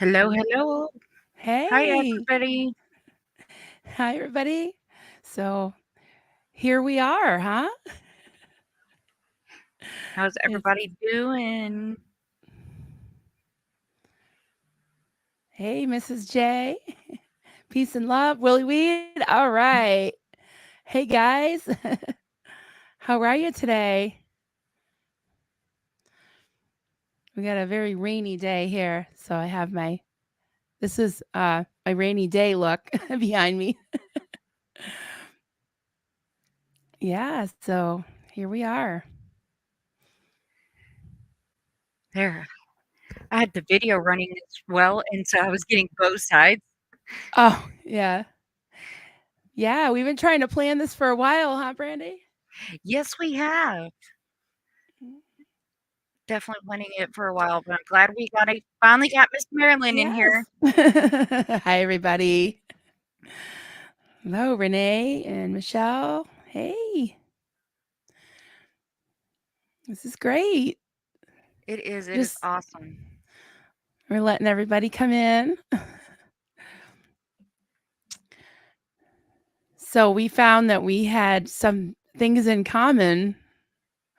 Hello, hello. Hi, Hey, everybody. hi everybody. So here we are, huh? How's It's everybody doing? hey, Mrs. J. Peace and love, Willie Weed. All right. Hey guys, how are you today? We got a very rainy day here, so I have my rainy day look behind me. Yeah, so here we are. There. I had the video running as well, and so I was getting both sides. Oh yeah, yeah. We've been trying to plan this for a while, huh, Brandy? Yes, we have. Definitely wanting it for a while, but I'm glad we finally got Miss Marilyn in here. Yes. Hi, everybody. Hello, Renee and Michelle. Hey, this is great. It is Just awesome. we're letting everybody come in. So we found that we had some things in common,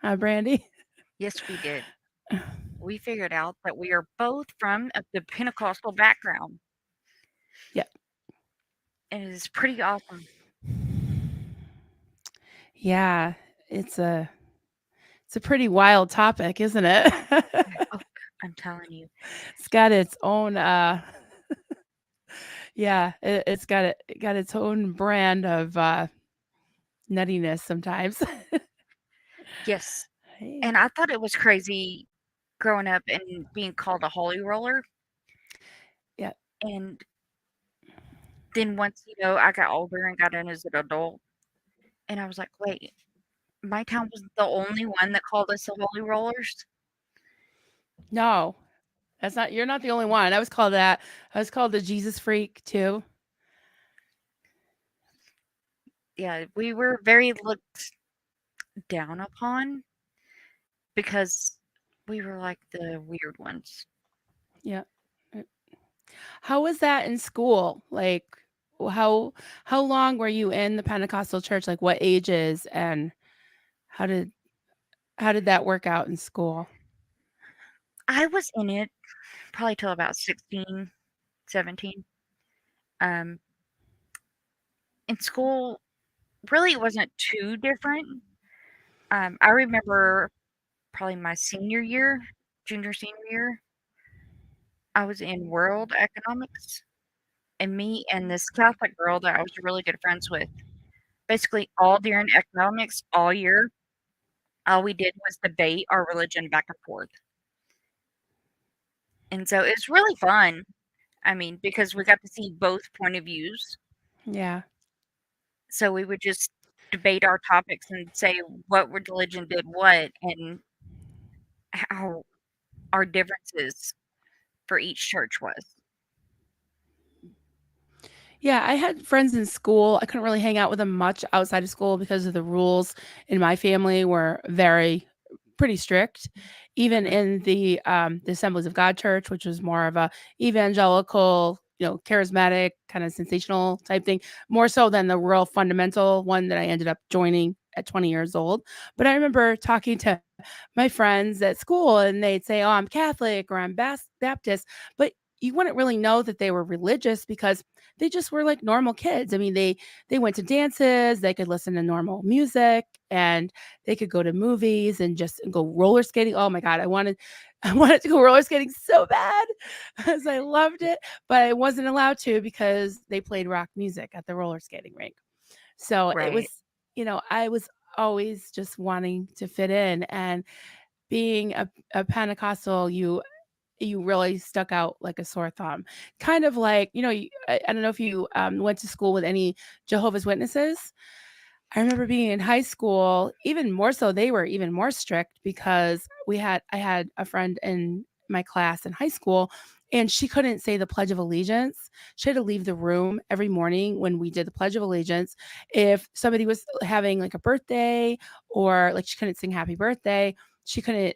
huh, Brandy? Yes, we did. We figured out that we are both from the Pentecostal background, Yeah. and it is pretty awesome. Yeah, it's a it's a pretty wild topic, isn't it? Oh, I'm telling you. It's got its own yeah, it's got its own brand of nuttiness sometimes. Yes. Hey. And I thought it was crazy growing up and being called a holy roller. Yeah. And then once, I got older and got in as an adult, and I was like, wait, my town was the only one that called us the holy rollers. No. That's not you're not the only one. I was called that. I was called the Jesus freak too. Yeah, we were very looked down upon because we were like the weird ones. Yeah. Uh, How was that in school? Like how how long were you in the Pentecostal church? Like what ages and how did how did that work out in school? I was in it probably till about 16, 17. Um, in school, really, it wasn't too different. I remember probably my senior year, junior, senior year, I was in world economics, and me and this Catholic girl that I was really good friends with, basically all during economics, all year, all we did was debate our religion back and forth. And so it's really fun. I mean, because we got to see both point of views. Yeah. So we would just debate our topics and say what religion did what and how our differences for each church was. Yeah, I had friends in school. I couldn't really hang out with them much outside of school because of the rules in my family were very pretty strict. Even Mhm. in the Assemblies of God church, which was more of a evangelical, charismatic kind of sensational type thing, more so than the real fundamental one that I ended up joining at 20 years old. But I remember talking to my friends at school and they'd say, "Oh, I'm Catholic or I'm Baptist," but you wouldn't really know that they were religious because they just were like normal kids. I mean, they went to dances, they could listen to normal music, and they could go to movies and just go roller skating. Oh my god, I wanted to go roller skating so bad because I loved it, but I wasn't allowed to because they played rock music at the roller skating rink. So it was, Right. I was always just wanting to fit in and being a Pentecostal, you really stuck out like a sore thumb. Kind of like, I don't know if you went to school with any Jehovah's Witnesses. I remember being in high school, even more so, they were even more strict because I had a friend in my class in high school and she couldn't say the Pledge of Allegiance. She had to leave the room every morning when we did the Pledge of Allegiance. If somebody was having like a birthday or like she couldn't sing happy birthday, she couldn't,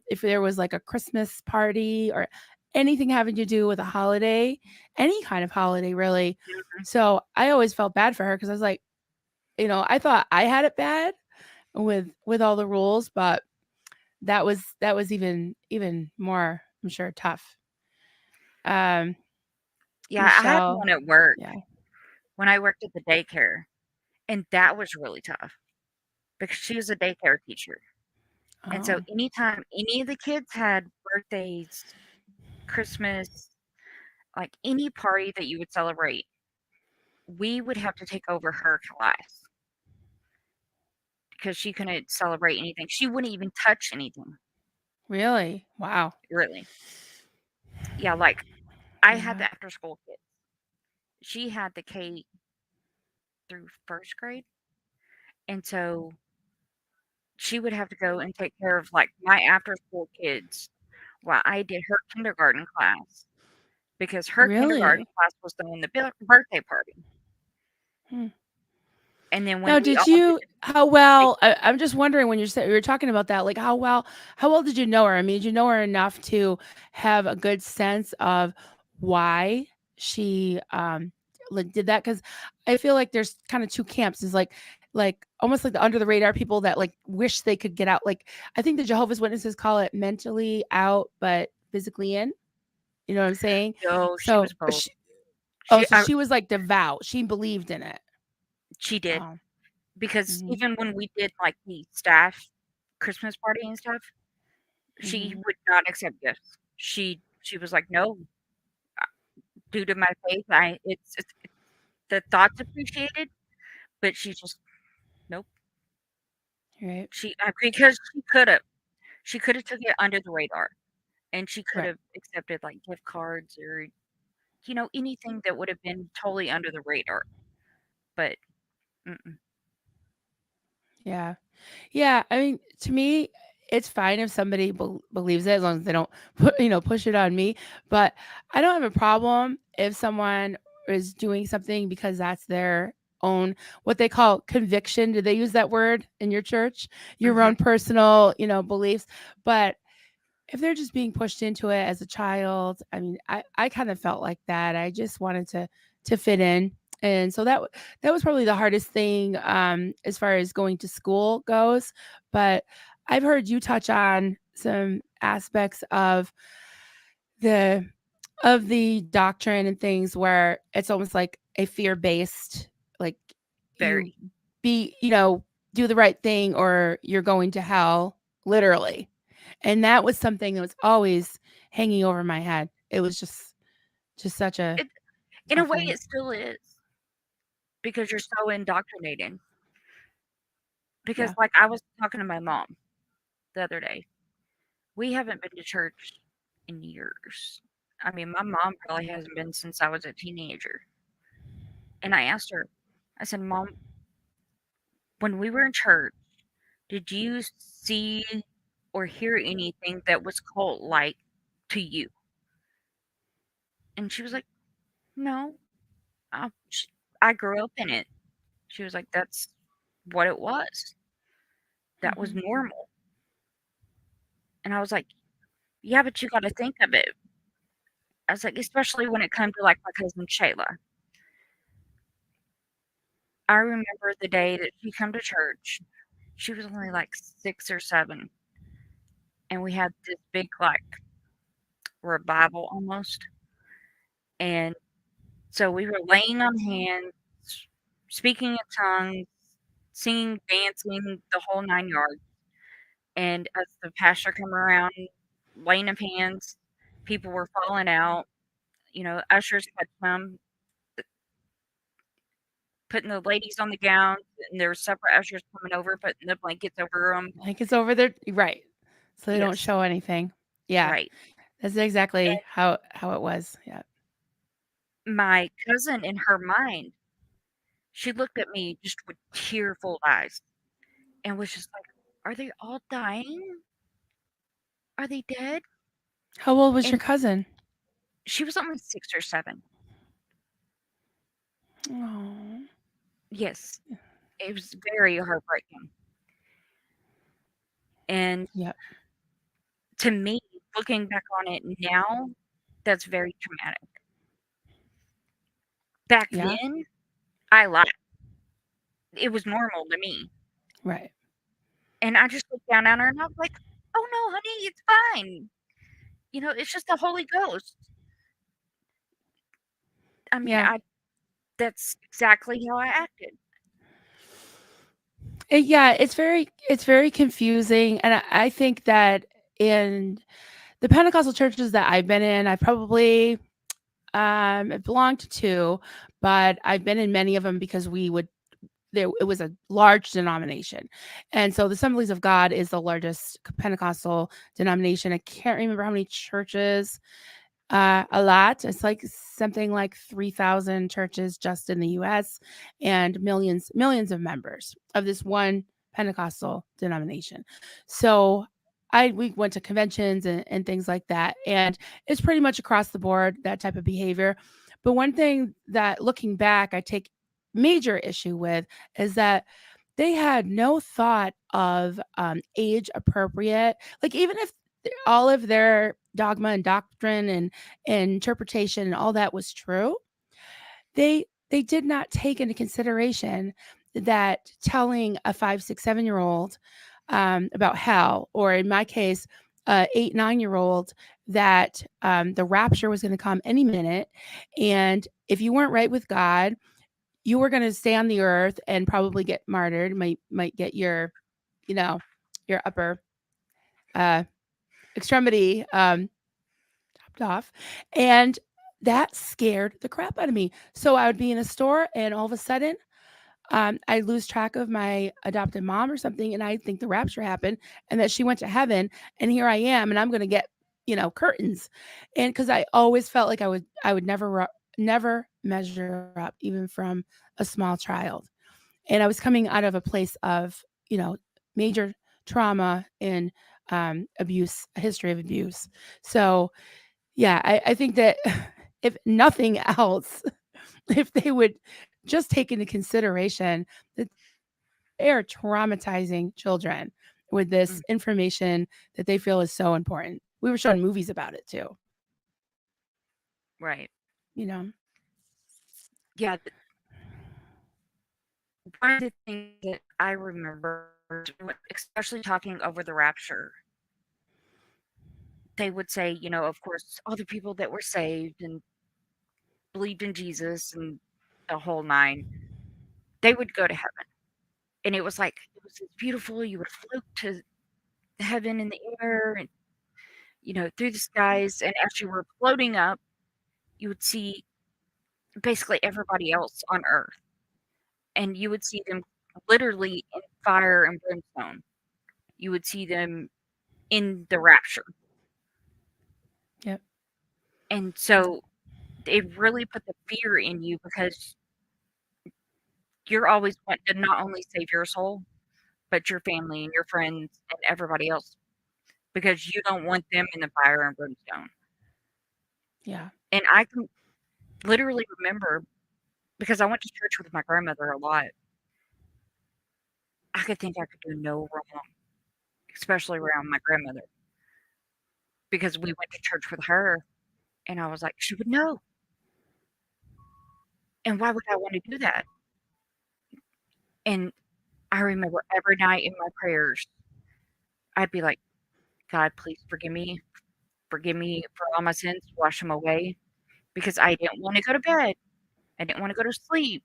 if there was like a Christmas party or anything having to do with a holiday, any kind of holiday really. Mhm. So I always felt bad for her because I was like, I thought I had it bad with all the rules, but that was even more, I'm sure, tough. Um, Yeah, I had Michelle, one at work yeah. when I worked at the daycare, and that was really tough because she was a daycare teacher. And so Oh, anytime any of the kids had birthdays, Christmas, like any party that you would celebrate, we would have to take over her class because she couldn't celebrate anything. She wouldn't even touch anything, really? Wow. really. Yeah, like I had Yeah. the after school kids. She had the K through first grade. And so she would have to go and take care of like my after school kids while I did her kindergarten class because her kindergarten Really? class was throwing the birthday party. Hmm. And then when Now, we did all did you the how big well I'm just wondering when you were talking about that, like, how well did you know her? I mean, did you know her enough to have a good sense of why she, like, did that? Because I feel like there's kinda 2 camps. Is like, almost like the under the radar people that, like, wish they could get out. Like, I think the Jehovah's Witnesses call it mentally out, but physically in. You know what I'm saying? no, she was So, both. sh oh, She so she was, like, devout. She believed in it. she did Oh, because mhm, even when we did like the staff Christmas party and stuff, she mhm. would not accept gifts. She was like, "No, uh, due to my faith, it's the thought's appreciated, but she just nope." Right. Because she could have took it under the radar, and she could Right. have accepted, like, gift cards or, anything that would have been totally under the radar, but mm-mm. Yeah. Yeah, I mean, to me, it's fine if somebody believes it as long as they don't push it on me. But I don't have a problem if someone is doing something because that's their own what they call conviction. Do they use that word in your church? Your Mhm. own personal, beliefs. But if they're just being pushed into it as a child, I mean, I kind of felt like that. I just wanted to fit in. And so that was probably the hardest thing as far as going to school goes. But I've heard you touch on some aspects the of the doctrine and things where it's almost like a fear-based, like you Very. do the right thing or you're going to hell, literally. And that was something that was always hanging over my head. It was just such a It in a tough way, thing. it still is because you're so indoctrinated. Because, Yeah. like, I was talking to my mom the other day. We haven't been to church in years. I mean, my mom probably hasn't been since I was a teenager, and I asked her, I said, "Mom, when we were in church, did you see or hear anything that was cult-like to you?" And she was like, "No, sh I grew up in it." She was like, "That's what it was. That was Mhm. normal." And I was like, "Yeah, but you gotta think of it." I was like, "Especially when it comes to, like, my cousin Shayla." I remember the day that she come to church. She was only, like, 6 or 7, and we had this big, like, revival almost, and so we were laying on hands, speaking in tongues, singing, dancing, the whole 9 yards, and as the pastor come around, laying of hands, people were falling out, ushers had come, putting the ladies on the gowns, and there were separate ushers coming over, putting the blankets over them. Like it's over there, right. So they don't Yes, show anything. Yeah. right. That's exactly how it was. Yeah. And my cousin, in her mind, she looked at me just with tearful eyes and was just like, "Are they all dying? Are they dead?" How old was your And cousin? she was only 6 or 7. Oh. Yes, it was very heartbreaking. And Yep. to me, looking back on it now, That's very traumatic. Back Yeah. then, I lied. It was normal to me, Right. and I just looked down on her, and I was like, "Oh, no, honey, it's fine. You know, it's just the Holy Ghost." I mean, Yeah. I that's exactly how I acted. Yeah, it's very confusing, and I think that in the Pentecostal churches that I've been in, I probably belonged to 2, but I've been in many of them because we would there it was a large denomination. And so the Assemblies of God is the largest Pentecostal denomination. I can't remember how many churches. A lot. It's like something like 3,000 churches just in the US and millions of members of this one Pentecostal denomination. So we went to conventions and things like that. And it's pretty much across the board, that type of behavior. But one thing that looking back, I take major issue with is that they had no thought of age appropriate. Like, even if all of their dogma and doctrine and interpretation and all that was true, they did not take into consideration that telling a 5, 6, 7 year old about hell, or in my case, 8, 9 year old, that the rapture was going to come any minute, and if you weren't right with God, you were going to stay on the earth and probably get martyred. Might get your, you know, your upper uh, extremity chopped off, and that scared the crap out of me. So I would be in a store, and all of a sudden, I lose track of my adopted mom or something, and I think the rapture happened, and that she went to heaven, and here I am, and I'm going to get, curtains, and because I always felt like I would never measure up, even from a small child. And I was coming out of a place of, major trauma and abuse, a history of abuse. So, yeah, I think that if nothing else, if they would just take into consideration that they are traumatizing children with this Mm, information that they feel is so important. We were showing movies about it too, right. you know? Yeah, one of the things that I remember, especially talking over the rapture, they would say, of course, all the people that were saved and believed in Jesus and the whole 9, they would go to heaven. And it was like, it was beautiful. You would float to heaven in the air and, through the skies. And as you were floating up, you would see basically everybody else on earth. And you would see them literally in fire and brimstone. You would see them in the rapture. Yep. And so it really put the fear in you because you're always wanting to not only save your soul, but your family and your friends and everybody else because you don't want them in the fire and brimstone. Yeah. And I can literally remember because I went to church with my grandmother a lot. I could think I could do no wrong, especially around my grandmother because we went to church with her and I was like, she would know. And why would I want to do that? And I remember every night in my prayers, I'd be like, God, please forgive me. Forgive me for all my sins. Wash them away because I didn't want to go to bed. I didn't want to go to sleep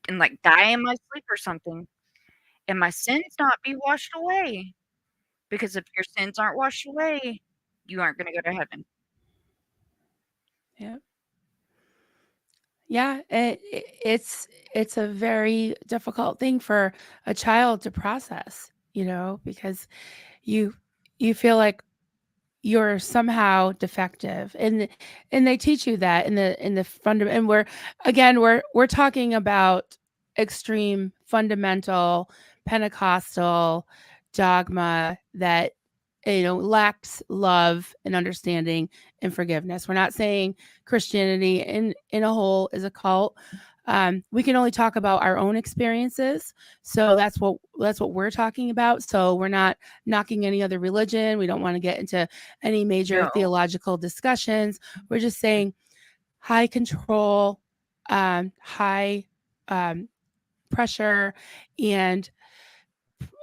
and like die in my sleep or something. And my sins not be washed away. Because if your sins aren't washed away, you aren't gonna go to heaven. Yep. Yeah, it's a very difficult thing for a child to process, because you you feel like you're somehow defective, and they teach you that in the fundamental, and we're talking about extreme fundamental Pentecostal dogma that lacks love and understanding and forgiveness. We're not saying Christianity in a whole is a cult. We can only talk about our own experiences. So that's what we're talking about. So we're not knocking any other religion. We don't want to get into any major No. theological discussions. We're just saying high control, high um, pressure, and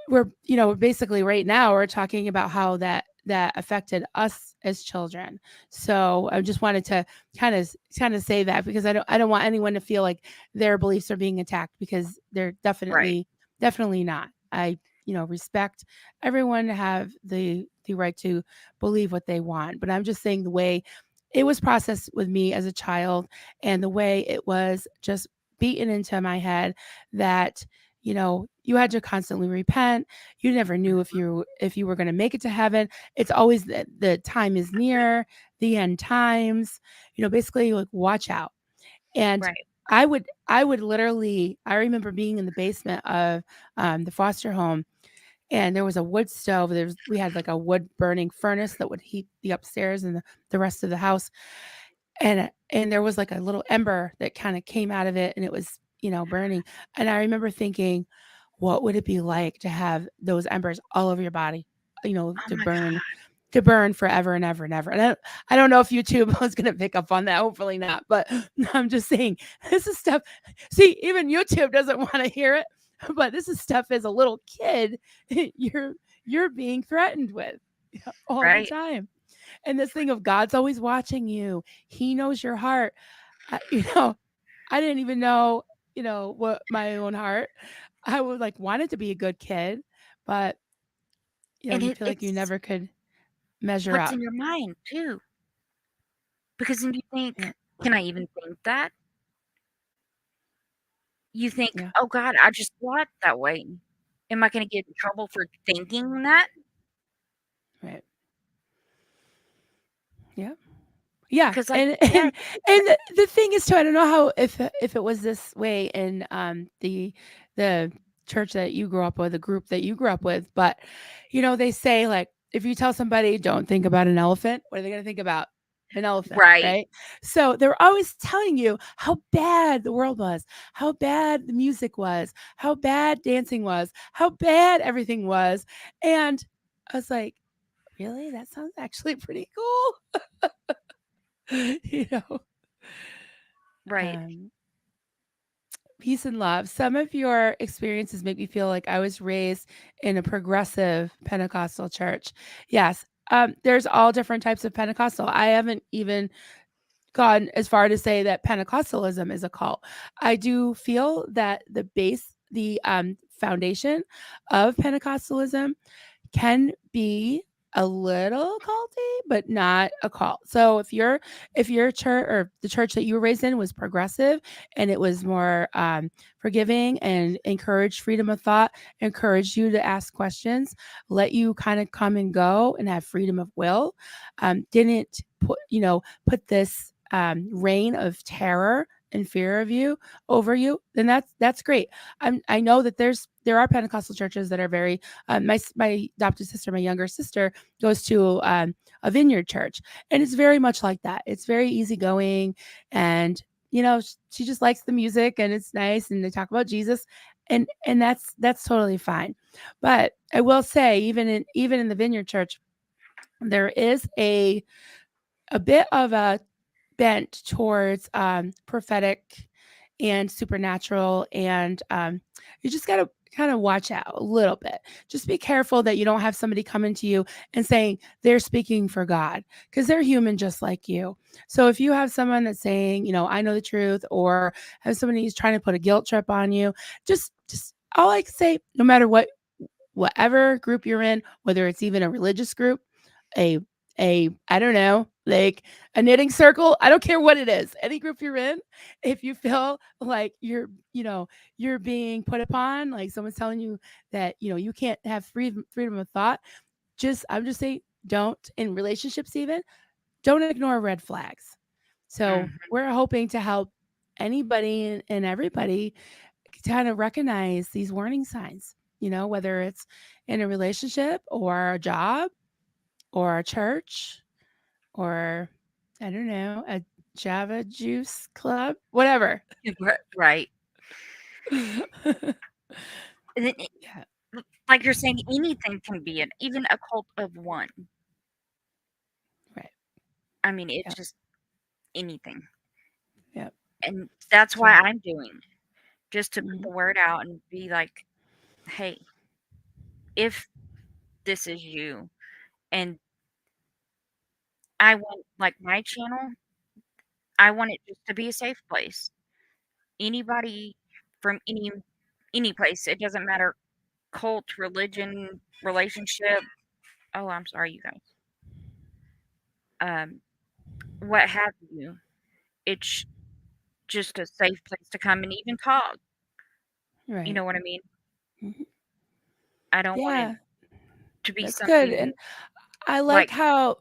we're basically right now we're talking about how that affected us as children. So I just wanted to kind of say that, because I don't want anyone to feel like their beliefs are being attacked, because they're Right. definitely not. I respect everyone to have the right to believe what they want, but I'm just saying the way it was processed with me as a child, and the way it was just beaten into my head that you had to constantly repent. You never knew if you were going to make it to heaven. It's always the time is near, the end times. Basically, like, watch out. And Right. I would literally, I remember being in the basement of the foster home, and there was a wood stove. We had like a wood burning furnace that would heat the upstairs and the rest of the house, and there was like a little ember that kind of came out of it, and it was burning. And I remember thinking, what would it be like to have those embers all over your body, Oh to my burn god. forever and ever and ever. And I don't know if YouTube was going to pick up on that. Hopefully not. But I'm just saying, this is stuff. See, even YouTube doesn't want to hear it. But this is stuff as a little kid you're being threatened with all the Right. time. And this thing of God's always watching you. He knows your heart. I, you know, I didn't even know, what my own heart. I would like wanted to be a good kid, but And you feel like you it's never could measure what's up. in your mind too, because then you think, Yeah. "Can I even think that?" You think, Yeah. "Oh god, I just thought that way. Am I gonna get in trouble for thinking that?" Right. Yeah. Yeah, Because like and you said, the thing is too, I don't know how, if it was this way in the church that you grew up with, the group that you grew up with, but they say, like, if you tell somebody don't think about an elephant, what are they going to think about? An elephant, right, right? So they're always telling you how bad the world was, how bad the music was, how bad dancing was, how bad everything was, and I was like, really? That sounds actually pretty cool. you know right. um, Peace and love. Some of your experiences make me feel like I was raised in a progressive Pentecostal church. Yes. There's all different types of Pentecostal. I haven't even gone as far to say that Pentecostalism is a cult. I do feel that the foundation of Pentecostalism can be a little culty, but not a cult. So if your church, or the church that you were raised in, was progressive, and it was more forgiving and encouraged freedom of thought, encouraged you to ask questions, let you kind of come and go and have freedom of will, didn't put this reign of terror and fear of you over you, then that's great. I know that there are Pentecostal churches that are very my adopted sister, my younger sister, goes to a vineyard church, and it's very much like that. It's very easygoing, and she just likes the music, and it's nice, and they talk about Jesus, and that's totally fine. But I will say, even in the vineyard church, there is a bit of a bent towards prophetic and supernatural, and you just got to kind of watch out a little bit. Just be careful that you don't have somebody coming to you and saying they're speaking for God, because they're human just like you. So if you have someone that's saying, I know the truth, or have somebody who's trying to put a guilt trip on you, just all I can say, no matter whatever group you're in, whether it's even a religious group, a I don't know, like a knitting circle, I don't care what it is. Any group you're in, if you feel like you're being put upon, like someone's telling you that, you can't have freedom of thought, I'm just saying, don't, in relationships even, don't ignore red flags. So, Mhm. we're hoping to help anybody and everybody kind of recognize these warning signs, whether it's in a relationship or a job or a church or, I don't know, a Java Juice Club, whatever. Right. And Yeah, like you're saying, anything can be an even a cult of one. right. I mean, it's Yep, just anything. yep. And that's That's why right. I'm doing, just to put Mhm, the word out and be like, "Hey, if this is you," and I want like my channel, I want it just to be a safe place. Anybody from any place, it doesn't matter, cult, religion, relationship. Oh, I'm sorry, you guys. Um, what have you? It's just a safe place to come and even talk. You right. know what I mean? Mhm. I don't want it Yeah, to be that's good, something and I like like, how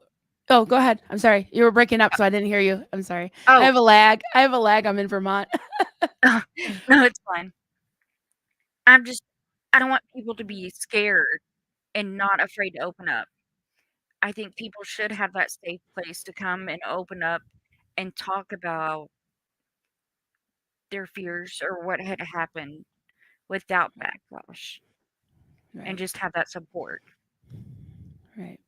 Oh, go ahead. I'm sorry. You were breaking up, so I didn't hear you. I'm sorry. I oh, have a lag. I have a lag. I'm in Vermont. no, it's fine. I'm just, I don't want people to be scared and not afraid to open up. I think people should have that safe place to come and open up and talk about their fears or what had happened without backlash and Right, just have that support. right.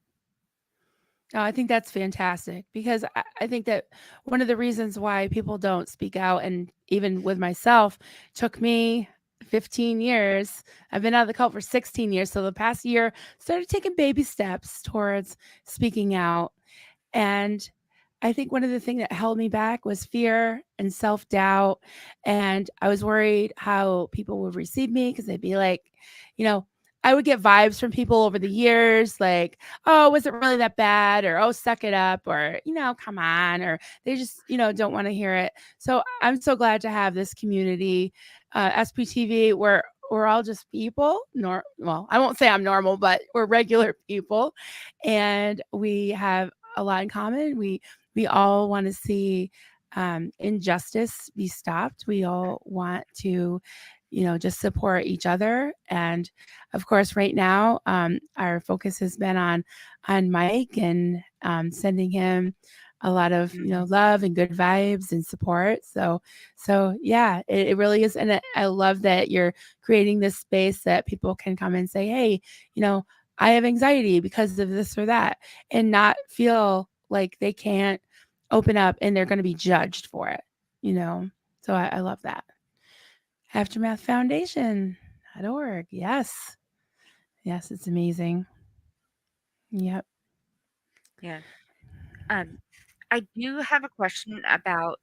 Oh, I think that's fantastic because I think that one of the reasons why people don't speak out, and even with myself, took me 15 years. I've been out of the cult for 16 years. So the past year, started taking baby steps towards speaking out. And I think one of the things that held me back was fear and self-doubt, and I was worried how people would receive me because 'cause they'd be like, you know, I would get vibes from people over the years like, "Oh, was it really that bad?" or, "Oh, suck it up," or, "Come on," or they just, don't wanna hear it. So I'm so glad to have this community, SPTV, where we're all just people, well, I won't say I'm normal, but we're regular people, and we have a lot in common. We all want to see injustice be stopped. We all want to, just support each other. And of course, right now, our focus has been on Mike and sending him a lot of Mhm. love and good vibes and support. So yeah, it really is, and I love that you're creating this space that people can come and say, hey, I have anxiety because of this or that, and not feel like they can't open up and they're going to be judged for it, you know? So I love that. Aftermath Foundation.org. Yes. Yes, it's amazing. Yep. Yeah. Um, I do have a question about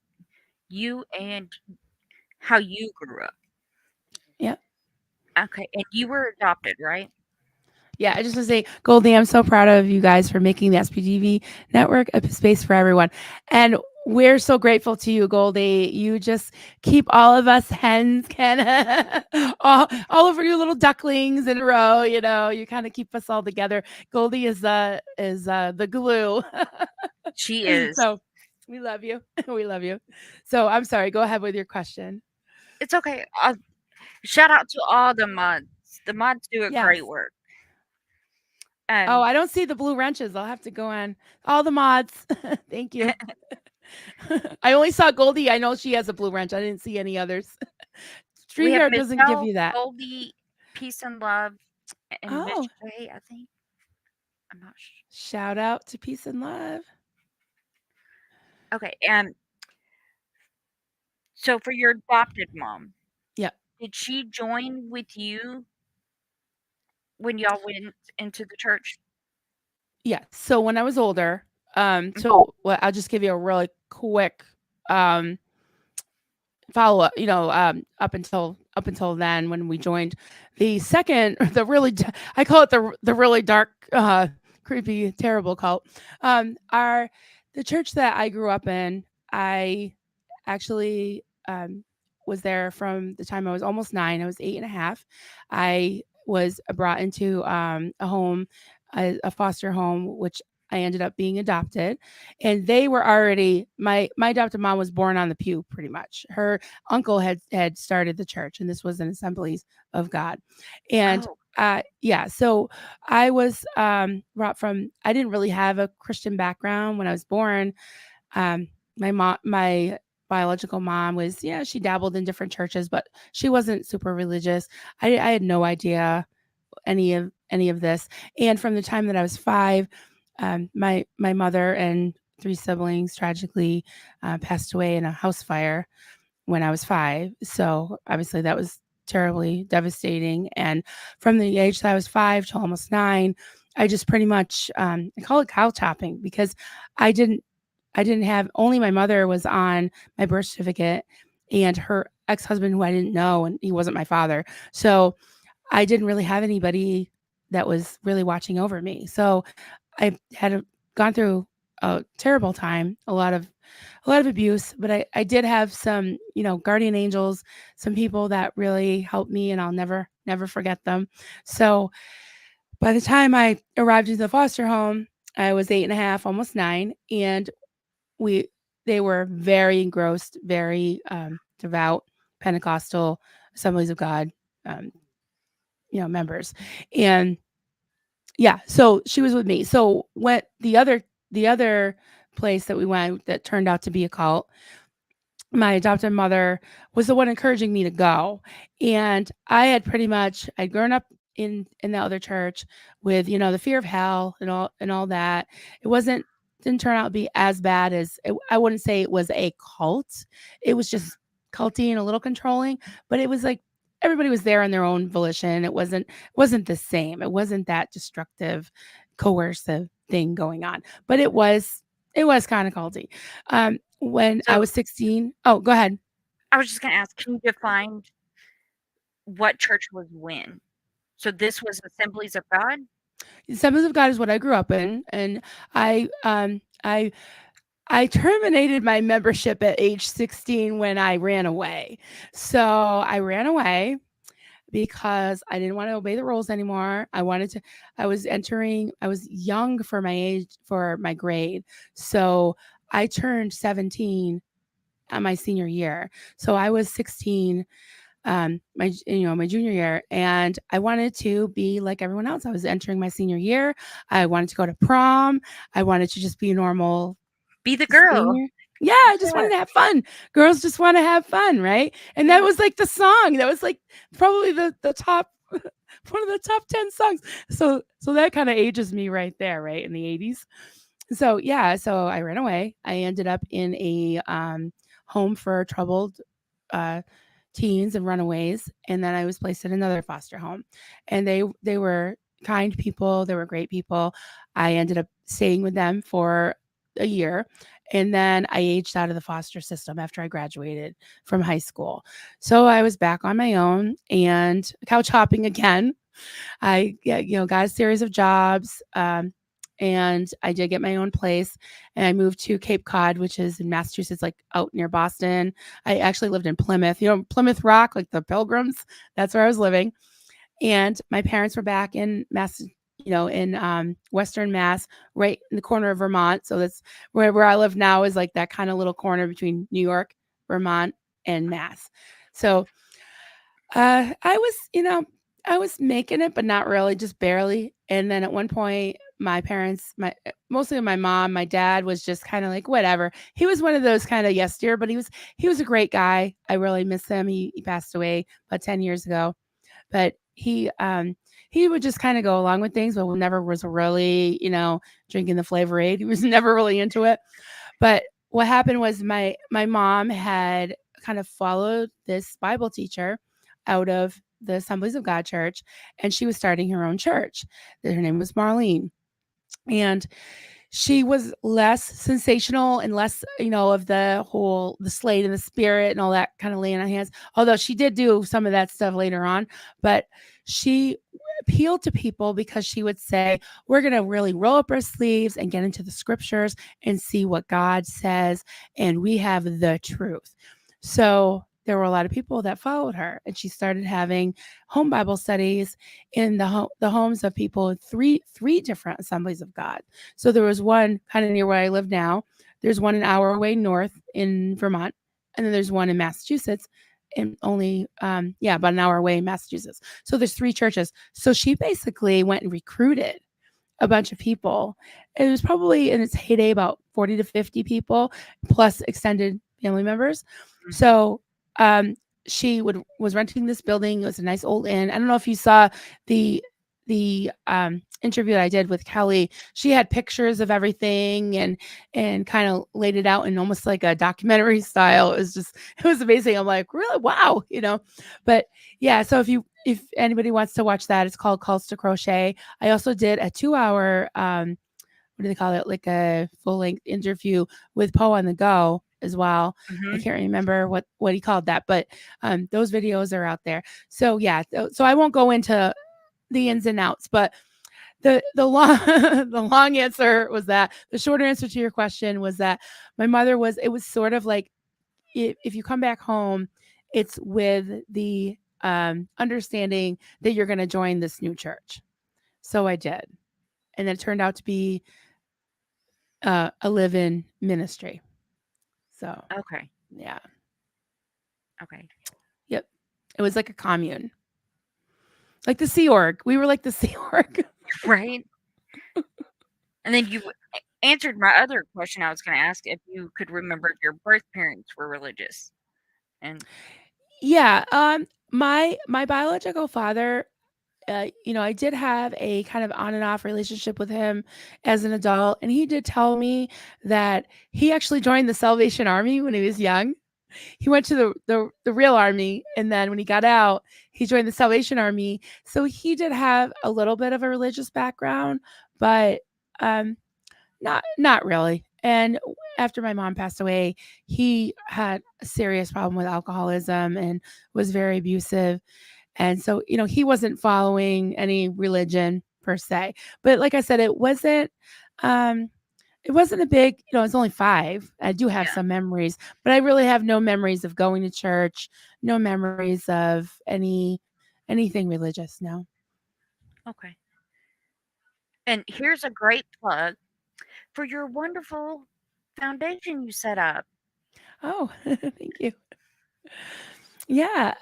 you and how you grew up. Yep. Okay, and you were adopted, right? Yeah, I just want to say, Goldie, I'm so proud of you guys for making the SPTV network a space for everyone. And we're so grateful to you, Goldie. You just keep all of us hens can all over your little ducklings in a row. You kind of keep us all together. Goldie is the glue. She is. So we love you. We love you. So I'm sorry. Go ahead with your question. It's okay. Shout out to all the mods. The mods do a Yes. great work. Oh, Um, I don't see the blue wrenches. I'll have to go on all the mods. Thank you. I only saw Goldie. I know she has a blue wrench. I didn't see any others. we have StreamYard doesn't give Michelle, you that. Goldie, Peace and Love, and Miss Oh, J, I think. I'm not sure. shout out to Peace and Love. Okay, so for your adopted mom, Yep. did she join with you when y'all went into the church? Yeah. So when I was older, Mm. well, I'll just give you a really quick um follow up, up until then when we joined the second, I call it the really dark, creepy, terrible cult. Our The church that I grew up in, I actually was there from the time I was almost 9. I was 8 and a half. I was brought into a home, a foster home, which I ended up being adopted, and they were already my adopted mom was born on the pew pretty much. Her uncle had started the church, and this was an Assemblies of God. And Oh, yeah, so I was brought from I didn't really have a Christian background when I was born. my biological mom was, yeah, she dabbled in different churches, but she wasn't super religious. I had no idea any of this. And from the time that I was 5, my mother and 3 siblings tragically passed away in a house fire when I was 5. So obviously that was terribly devastating. And from the age that I was 5 to almost 9, I just pretty much I call it cow chopping because I didn't I didn't have only my mother was on my birth certificate and her ex-husband who I didn't know, and he wasn't my father. So I didn't really have anybody that was really watching over me. So I had gone through a terrible time, a lot of abuse, but I did have some, guardian angels, some people that really helped me, and I'll never forget them. So by the time I arrived into the foster home, I was 8.5, almost 9, and we they were very engrossed, very devout Pentecostal Assemblies of God, um, members, and yeah, so she was with me. So when the other place that we went that turned out to be a cult, my adopted mother was the one encouraging me to go. And I'd grown up in the other church with, the fear of hell and all that. It didn't turn out to be as bad as I wouldn't say it was a cult. It was Mhm. just culty and a little controlling, but it was like everybody was there on their own volition. It wasn't the same. It wasn't that destructive, coercive thing going on. But it was kind of culty. When I So was 16. Oh, go ahead. I was just gonna ask, can you define what church was when? So this was Assemblies of God? Assemblies of God is what I grew up in, and I um I terminated my membership at age 16 when I ran away. So I ran away because I didn't want to obey the rules anymore. I was young for my age, for my grade. So I turned 17 at my senior year. So I was 16 my junior year, and I wanted to be like everyone else. I was entering my senior year. I wanted to go to prom. I wanted to just be a normal Be the girl. senior. Yeah, I just Yeah. wanted to have fun. Girls just want to have fun, right? And that Yeah. was like the song. That was like probably the top one of the top 10 songs. So that kind of ages me right there, right? In the 80s. So yeah, so I ran away. I ended up in a home for troubled uh teens and runaways, and then I was placed in another foster home. And they were kind people, they were great people. I ended up staying with them for a year, and then I aged out of the foster system after I graduated from high school. So I was back on my own and couch hopping again. I got a series of jobs, and I did get my own place, and I moved to Cape Cod, which is in Massachusetts, like out near Boston. I actually lived in Plymouth, Plymouth Rock, like the Pilgrims. That's where I was living. And my parents were back in Western Mass, right in the corner of Vermont. So that's where I live now, is like that kind of little corner between New York, Vermont, and Mass. So I was making it, but not really, just barely. And then at one point, my parents, mostly my mom, my dad was just kind of like, whatever. He was one of those kind of yes dear, but he was a great guy. I really miss him. He passed away about 10 years ago, but he would just kind of go along with things, but never was really, drinking the Flavor Aid. He was never really into it. But what happened was my mom had kind of followed this Bible teacher out of the Assemblies of God church, and she was starting her own church. Her name was Marlene. And she was less sensational and less, of the slate and the spirit and all that kind of laying on hands. Although she did do some of that stuff later on, but she appealed to people because she would say, we're going to really roll up our sleeves and get into the scriptures and see what God says. And we have the truth. So there were a lot of people that followed her, and she started having home Bible studies in the homes of people in three different Assemblies of God. So there was one kind of near where I live now. There's one an hour away north in Vermont, and then there's one in Massachusetts, and only about an hour away in Massachusetts. So there's 3 churches. So she basically went and recruited a bunch of people. It was probably in its heyday about 40 to 50 people plus extended family members. Mhm. So um, she was renting this building. It was a nice old inn. I don't know if you saw the interview I did with Kelly. She had pictures of everything and kind of laid it out in almost like a documentary style. It was amazing. I'm like, really? Wow, you know. But yeah, so if anybody wants to watch that, it's called Calls to Crochet. I also did a 2-hour what do they call it? Like a full length interview with Poe on the Go as well. I Mhm. can't remember what he called that, but those videos are out there. So yeah, so I won't go into the ins and outs, but the long the long answer was that the shorter answer to your question was that my mother was it was sort of like if you come back home, it's with the understanding that you're going to join this new church. So I did, and it turned out to be a live-in ministry. So Okay. yeah, Okay. yep, it was like a commune, like the Sea Org. We were like the Sea Org. Right? And then you answered my other question I was gonna ask if you could remember if your birth parents were religious. And Yeah, my biological father, I did have a kind of on and off relationship with him as an adult, and he did tell me that he actually joined the Salvation Army when he was young. He went to the real army, and then when he got out, he joined the Salvation Army. So he did have a little bit of a religious background, but um, not really. And after my mom passed away, he had a serious problem with alcoholism and was very abusive. And so, he wasn't following any religion per se. But like I said, um it wasn't a big, I was only 5. I do have yeah, some memories, but I really have no memories of going to church, no memories of anything religious, no. okay. And here's a great plug for your wonderful foundation you set up. Oh, thank you. Yeah.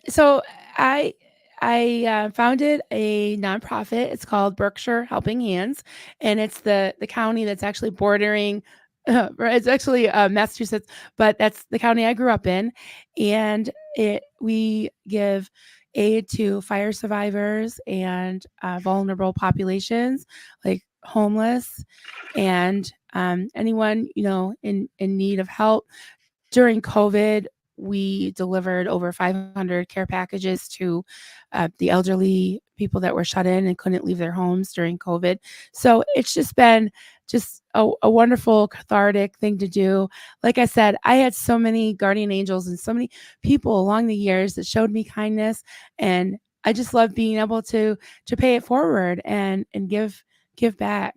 So I I founded a nonprofit. It's called Berkshire Helping Hands, and it's the county that's actually bordering. It's actually Massachusetts, but that's the county I grew up in, and we give aid to fire survivors and vulnerable populations like homeless and anyone in need of help during COVID, we delivered over 500 care packages to the elderly people that were shut in and couldn't leave their homes during COVID. So it's just been just a wonderful cathartic thing to do. Like I said, I had so many guardian angels and so many people along the years that showed me kindness, and I just love being able to pay it forward and give back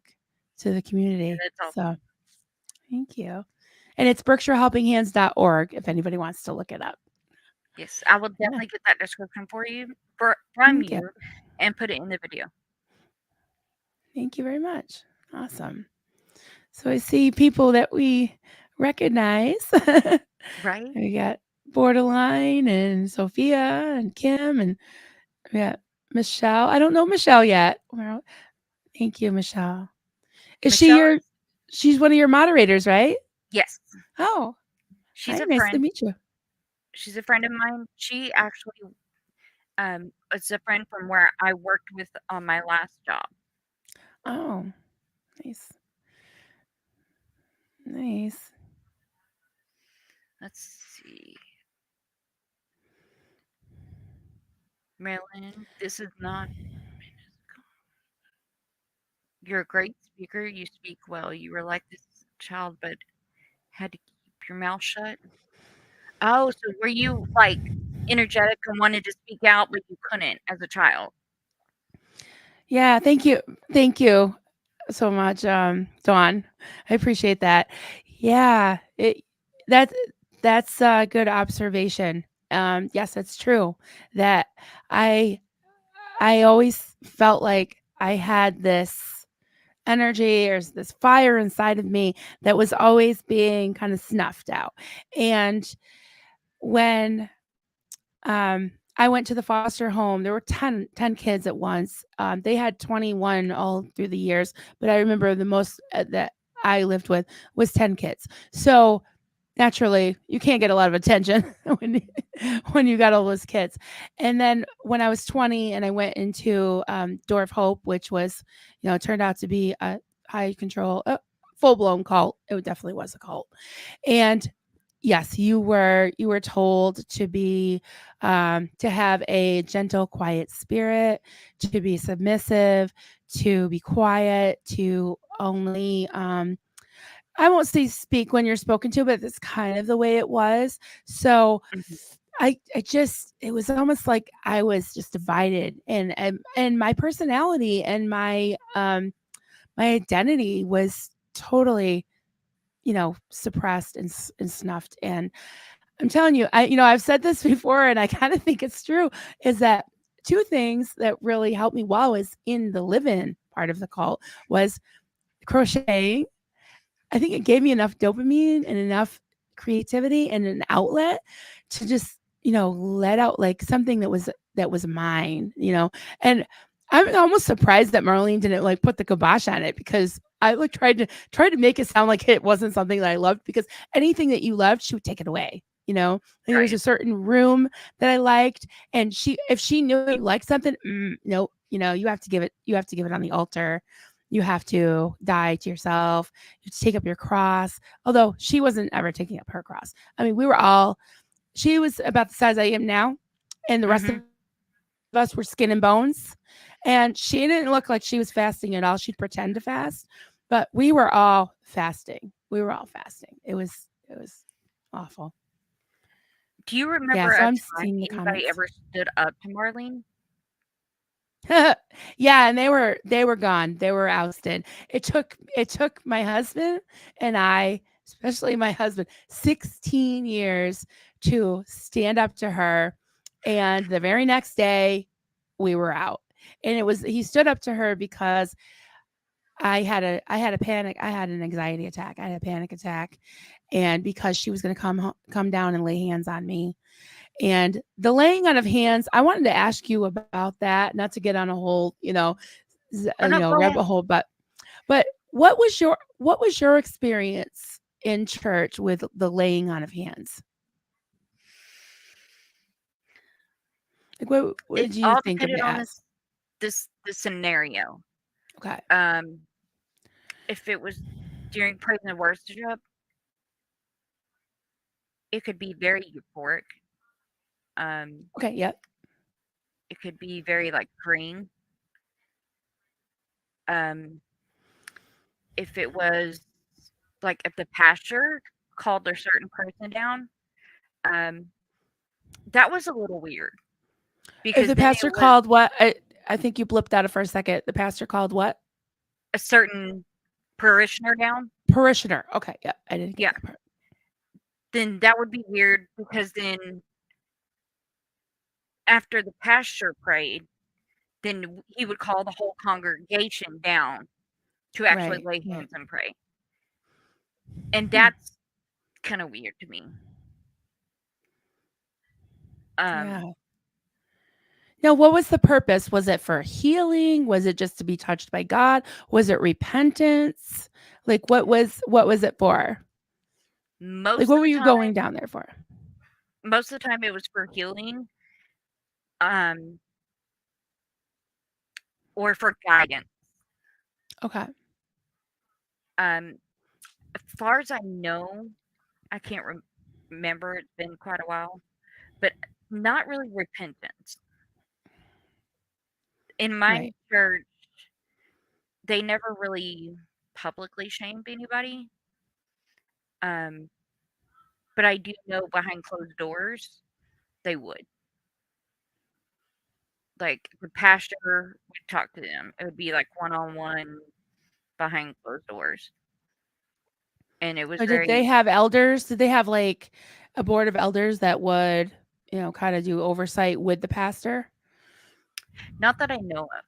to the Yeah, community. that's So awesome. thank you. And it's berkshirehelpinghands.org if anybody wants to look it up. Yes, I will Yeah. definitely get that description for you from Thank you. you and put it in the video. Thank you very much. Awesome. So I see people that we recognize. Right? We got Borderline and Sophia and Kim, and we got Michelle. I don't know Michelle yet. Well, thank you, Michelle. Is she Michelle your is she's one of your moderators, right? yes. Oh, She's hi, a nice to friend. meet you. She's a friend of mine. She actually is a friend from where I worked with on my last job. Oh, nice. Nice. Let's see. Marilyn, this is not you're a great speaker. You speak well. You were like this child, but had to keep your mouth shut. Oh, so were you like energetic and wanted to speak out, but you couldn't as a child? Yeah, thank you. Thank you so much, Dawn. I appreciate that. Yeah, that that's a good observation. Yes, it's true that I I always felt like I had this energy or this fire inside of me that was always being kind of snuffed out. And when I went to the foster home. There were 10 kids at once. They had 21 all through the years, but I remember the most that I lived with was 10 kids. So naturally, you can't get a lot of attention when you got all those kids. And then when I was 20 and I went into Door of Hope, which was, turned out to be a high control, full blown cult. It definitely was a cult. And yes, you were told to be to have a gentle, quiet spirit, to be submissive, to be quiet, to only I won't say speak when you're spoken to, but that's kind of the way it was. So Mhm. I just it was almost like I was just divided and my personality and my identity was totally, suppressed and snuffed. And I'm telling you, I've said this before and I kind of think it's true is that two things that really helped me while I was in the live-in part of the cult was crocheting. I think it gave me enough dopamine and enough creativity and an outlet to just, let out like something that was mine. And I'm almost surprised that Marlene didn't like put the kibosh on it because I like tried to make it sound like it wasn't something that I loved because anything that you loved, she would take it away. Like there was Right. a certain room that I liked, and if she knew you liked something, nope, you have to give it on the altar. You have to die to yourself. You have to take up your cross. Although she wasn't ever taking up her cross. I mean, she was about the size I am now, and the rest of Mhm. us were skin and bones. And she didn't look like she was fasting at all. She'd pretend to fast, but we were all fasting. We were all fasting. It was awful. Do you Yeah, so remember I'm a seeing the time comments. anybody ever stood up to Marlene? Yeah, and they were gone. They were ousted. It took my husband and I, especially my husband, 16 years to stand up to her. And the very next day we were out. And he stood up to her because I had an anxiety attack. I had a panic attack, and because she was going to come down and lay hands on me. And the laying on of hands, I wanted to ask you about that, not to get on a whole, Oh, no, go rabbit ahead. hole, but what was your experience in church with the laying on of hands? Like what It did you all think of depended it on as? the scenario. Okay. Um, if it was during praise and worship, it could be very euphoric. Um, Okay, yep. it could be very, like, freeing. Um, if it was like, if the pastor called a certain person down, um, that was a little weird If because the then it pastor was called what? I think you blipped out for a second. The pastor called what? a certain parishioner down. Parishioner. Okay, yeah, I didn't get Yeah, that part. then that would be weird because then after the pastor prayed, then he would call the whole congregation down to actually Right, lay right. hands and pray, and Hmm. that's kinda weird to me. Um, Yeah. Now, what was the purpose? Was it for healing? Was it just to be touched by God? Was it repentance? Like what was it for? Like most what of were the you time going down there for? it was for healing, um, or for guidance. Okay. Um, as far as I know, I can't remember, it's been quite a while, but not really repentance. In my Right. church, they never really publicly shamed anybody, um, but I do know behind closed doors, they would. Like, the pastor would talk to them. It would be, like, one-on-one behind closed doors, and it was So did they very have elders? Did they have like a board of elders that would, kind of do oversight with the pastor? not that I know of,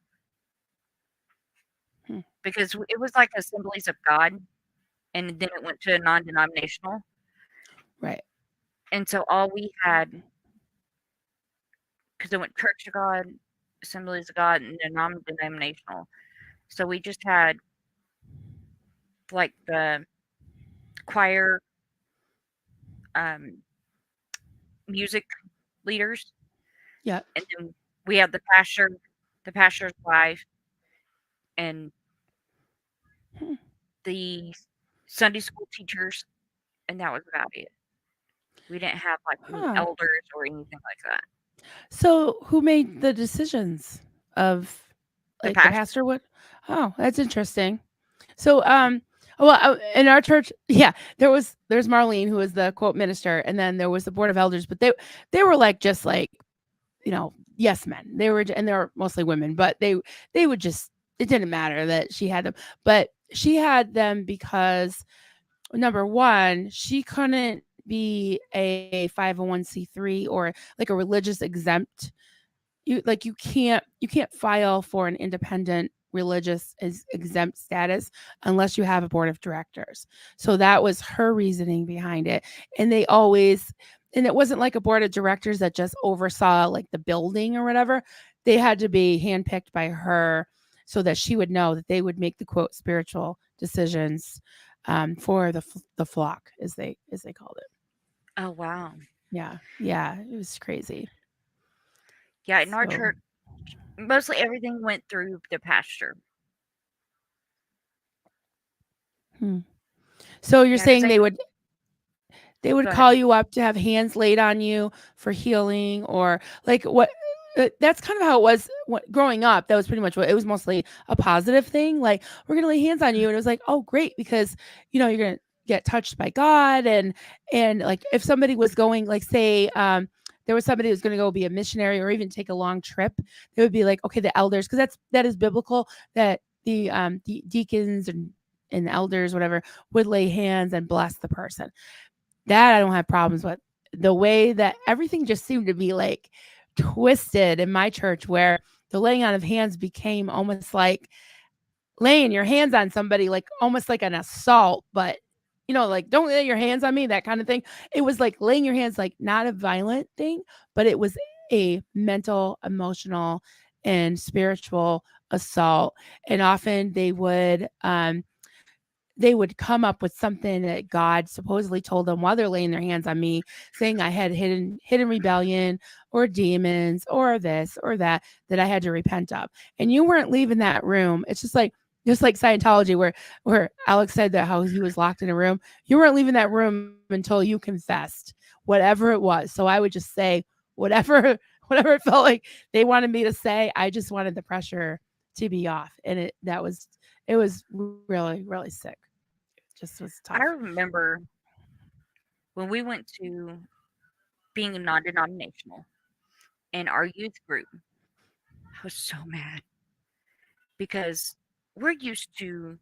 Hmm. because it was like Assemblies of God, and then it went to non-denominational, Right. and so all we had 'cause it went Church of God, Assemblies of God, and then non-denominational. So we just had, like, the choir, um, music leaders, Yeah. and then we had the pastor's wife, and Hmm. the Sunday school teachers, and that was about it. We didn't have, like, any Huh. elders or anything like that. So who made the decisions of The like the pastor. pastor would? Oh, that's interesting. So, well, in our church, yeah, there's Marlene who was the quote minister, and then there was the board of elders, but they were like just like yes men. They were, and they were mostly women, but they would just it didn't matter that she had them, but she had them because number one, she couldn't be a 501c3 or like a religious exempt. You can't file for an independent religious is exempt status unless you have a board of directors. So that was her reasoning behind it. And they always and it wasn't like a board of directors that just oversaw like the building or whatever. They had to be handpicked by her so that she would know that they would make the quote spiritual decisions for the flock as they called it. Oh, wow. Yeah, yeah, it was crazy. Yeah, in our So church, mostly everything went through the pastor. hmm. So you're Yeah, 'cause saying they would go ahead. call you up to have hands laid on you for healing or like what that's kind of how it was growing up. That was pretty much what it was, mostly a positive thing. Like, we're going to lay hands on you. And it was like, oh, great. Because, you're going to get touched by God. And like, if somebody was going, like, say, there was somebody who was going to go be a missionary or even take a long trip, they would be like, okay, the elders, because that is biblical, that the deacons and elders, whatever, would lay hands and bless the person. That I don't have problems with. The way that everything just seemed to be like twisted in my church, where the laying on of hands became almost like laying your hands on somebody, like almost like an assault, but like, don't lay your hands on me, that kind of thing. It was like laying your hands, like not a violent thing, but it was a mental, emotional, and spiritual assault. And often they would come up with something that God supposedly told them while they're laying their hands on me, saying I had hidden rebellion or demons or this or that I had to repent of. And you weren't leaving that room. It's just like Scientology, where Alex said that how he was locked in a room. You weren't leaving that room until you confessed whatever it was. So I would just say whatever whatever it felt like they wanted me to say. I just wanted the pressure to be off, and it was really really sick. Just was I tough. remember when we went to being non-denominational in our youth group, I was so mad because we're used to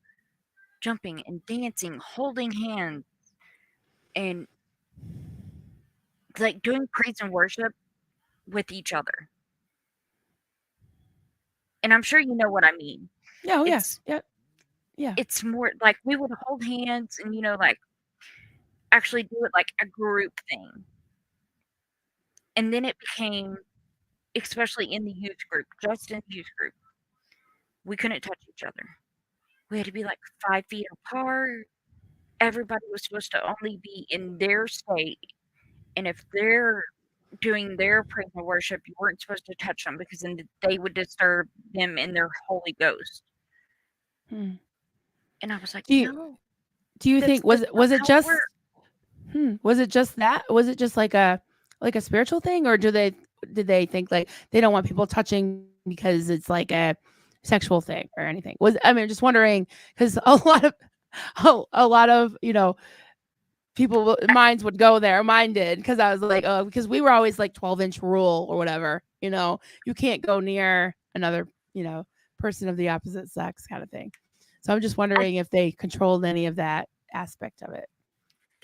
jumping and dancing, holding hands, and like doing praise and worship with each other. And I'm sure you know what I mean. Yeah, oh yeah, It's yeah, yeah. it's more like we would hold hands and like actually do it like a group thing. And then it became, especially in the youth group, just in the youth group, we couldn't touch each other. We had to be like 5 feet apart. Everybody was supposed to only be in their state. And if they're doing their praise and worship, you weren't supposed to touch them because then they would disturb them in their Holy Ghost. Hmm. And I was like, Do you no, do you that's think was that's it not was it how it just works. was it just that? Was it just like a spiritual thing, or did they think like they don't want people touching because it's like a sexual thing or anything? Just wondering, because a lot of people minds would go there. Mine did, because I was like, oh, because we were always like 12-inch rule or whatever. You can't go near another person of the opposite sex, kind of thing. So I'm just I wondering if they controlled any of that aspect of it.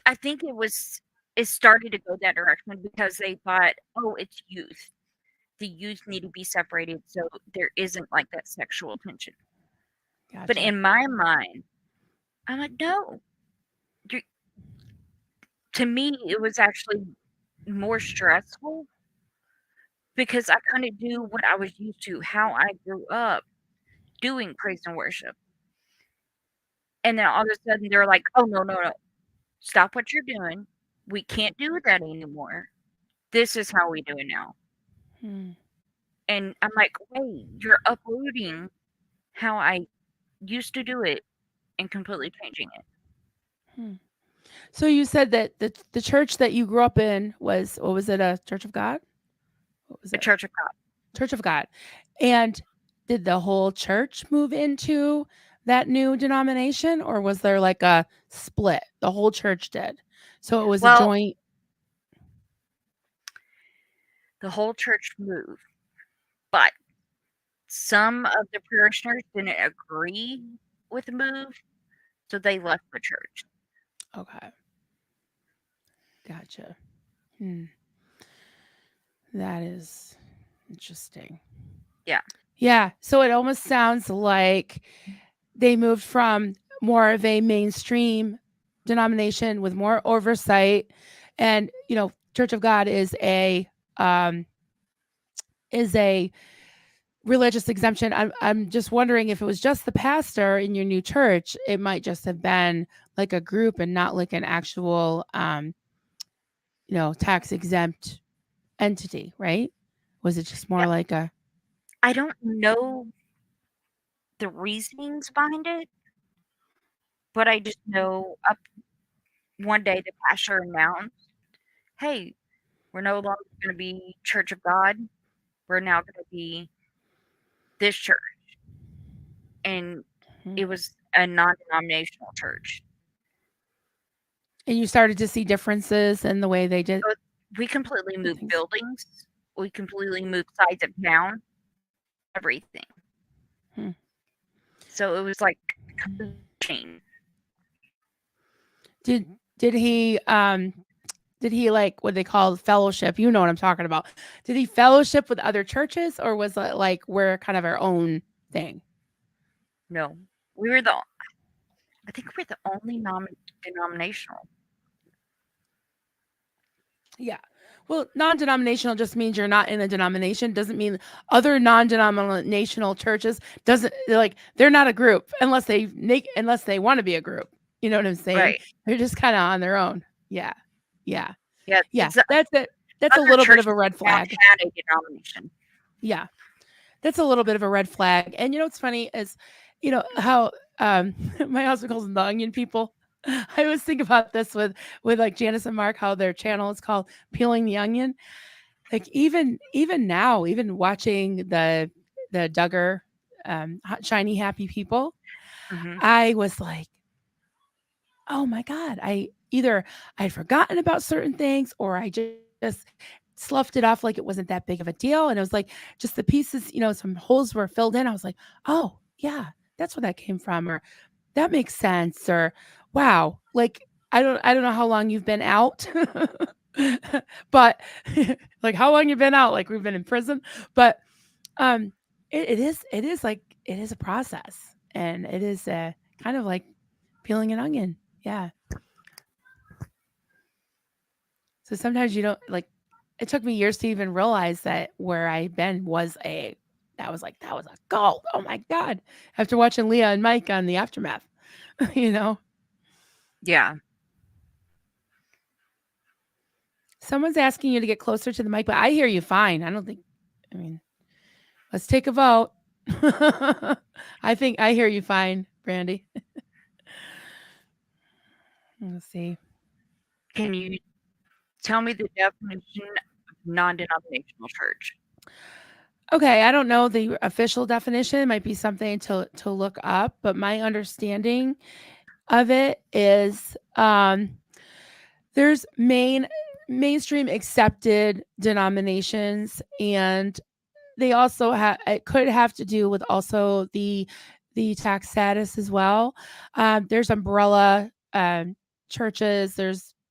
I think it started to go that direction because they thought, oh, it's youth. The youth need to be separated so there isn't like that sexual tension. But Gotcha. in my mind, I'm like, no. you To me, it was actually more stressful because I couldn't do what I was used to, how I grew up doing praise and worship. And then all of a sudden they're like, "Oh, no, no, no. Stop what you're doing. We can't do that anymore. This is how we do it now." Hmm. And I'm like, "Wait, you're uprooting how I used to do it and completely changing it." Hmm. So you said that the church that you grew up in was, what was it, a Church of God? What was The it? Church of God. Church of God. And did the whole church move into that new denomination, or was there like a split? The whole church did. So it was a Well, joint. the whole church moved, but some of the parishioners didn't agree with the move, so they left the church. Okay. Gotcha. Hmm. That is interesting. Yeah. Yeah. So it almost sounds like they moved from more of a mainstream denomination with more oversight. And, Church of God um, is a religious exemption. I'm just wondering if it was just the pastor in your new church, it might just have been like a group and not like an actual tax exempt entity, right? Was it just more Yeah. like a I don't know the reasonings behind it, but I just know up one day the pastor announced, "Hey, we're no longer going to be Church of God. We're now going to be this church." And hmm. it was a non-denominational church. And you started to see differences in the way they did So we completely moved things? buildings. We completely moved sides of town, everything. Hmm. So it was like complete change. Did did he did he like what they call fellowship? You know what I'm talking about. Did he fellowship with other churches, or was it like we're kind of our own thing? No, we were the. I think we're the only non-denominational. Yeah. Well, non-denominational just means you're not in a denomination. Doesn't mean other non-denominational churches doesn't like they're not a group unless they want to be a group. You know what I'm saying? Right. They're just kind of on their own. Yeah. Yeah. Yeah, Yeah. it's the That's it. That's a other little bit of churches a red in town flag. had a denomination. Yeah. That's a little bit of a red flag. And what's funny is, how my husband calls them the onion people. I always think about this with like Janice and Mark, how their channel is called Peeling the Onion. Like even now, even watching the Duggar Shiny Happy People, Mhm. I was like, oh my God, I'd forgotten about certain things, or I just sloughed it off like it wasn't that big of a deal. And it was like just the pieces, some holes were filled in. I was like, oh yeah, that's where that came from, or that makes sense, or wow, like I don't know how long you've been out. But like how long you've been out, like we've been in prison. But it is like it is a process, and it is kind of like peeling an onion. Yeah. So sometimes you don't like it took me years to even realize that where I've been was that was a cult. Oh my God. After watching Leah and Mike on the Aftermath, you know, Yeah. someone's asking you to get closer to the mic, but I hear you fine. I mean, let's take a vote. I think I hear you fine, Brandy. Let's see. Can you tell me the definition of non-denominational church? Okay, I don't know the official definition. It might be something to look up, but my understanding of it is there's mainstream accepted denominations, and they also have it could have to do with also the tax status as well. There's umbrella churches.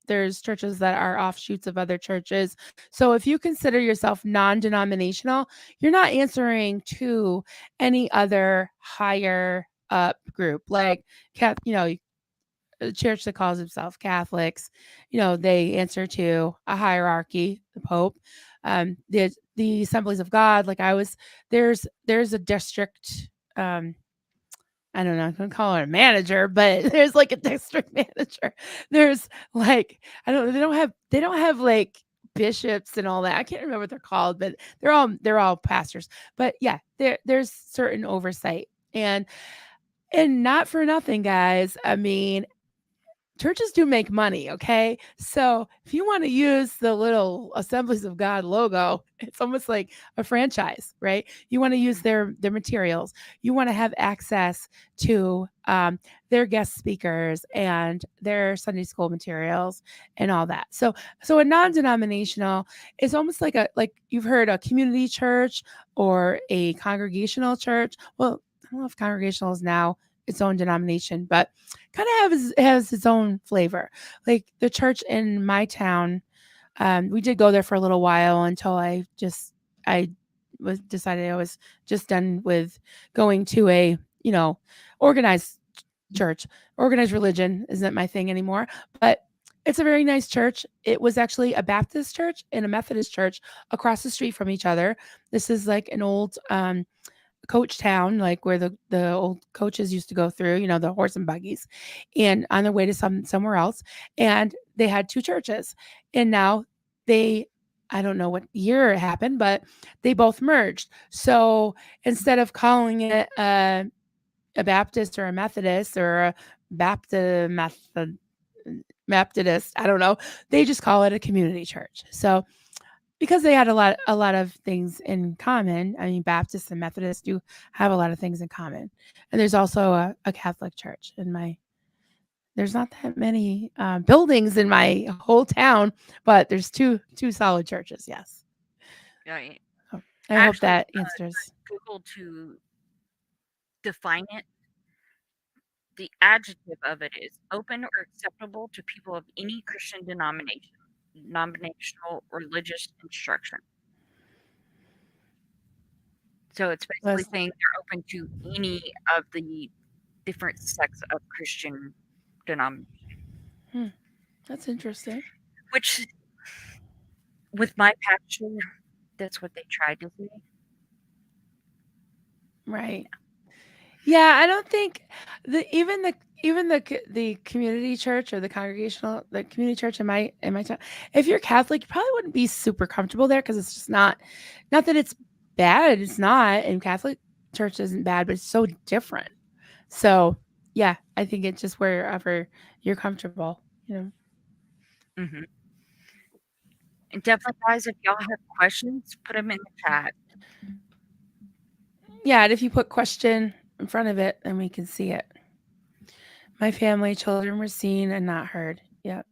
There's churches that are offshoots of other churches. So if you consider yourself non-denominational, you're not answering to any other higher up group like a church that calls itself Catholics. They answer to a hierarchy, the Pope. the Assemblies of God, like I was there's a district, I don't know, I can call her a manager, but there's like a district manager. There's like, I don't they don't have like bishops and all that. I can't remember what they're called, but they're all pastors. But yeah, there's certain oversight. And not for nothing, guys. I mean, churches do make money, okay? So if you want to use the little Assemblies of God logo, it's almost like a franchise, right? You want to use their materials. You want to have access to their guest speakers and their Sunday school materials and all that. So a non-denominational is almost like you've heard a community church or a congregational church. Well, I don't know if congregational is now its own denomination, but kind of has its own flavor. Like the church in my town, we did go there for a little while until I was decided I was just done with going to a organized church. Organized religion isn't my thing anymore, but it's a very nice church. It was actually a Baptist church and a Methodist church across the street from each other. This is like an old coach town, like where the old coaches used to go through, the horse and buggies, and on their way to somewhere else. And they had two churches, and now they, I don't know what year it happened, but they both merged. So instead of calling it a Baptist or a Methodist or a Baptist, I don't know, they just call it a community church. So because they had a lot of things in common. I mean, Baptists and Methodists do have a lot of things in common. And there's also a Catholic church in my. There's not that many buildings in my whole town, but there's two solid churches. Yes. Right. Oh, I hope Actually, that answers. Google to define it. The adjective of it is open or acceptable to people of any Christian denominational religious instruction. So it's basically Yes. saying they're open to any of the different sects of Christian denomination. Hmm, that's interesting. Which, with my pastor, that's what they tried to say. Right. Yeah, I don't think the community church or the community church in my town. If you're Catholic, you probably wouldn't be super comfortable there because it's just not that it's bad. It's not, and Catholic church isn't bad, but it's so different. So yeah, I think it's just wherever you're comfortable. Hmm. And definitely, guys, if y'all have questions, put them in the chat. Yeah, and if you put question in front of it, then we can see it. My family, children were seen and not heard. Yep.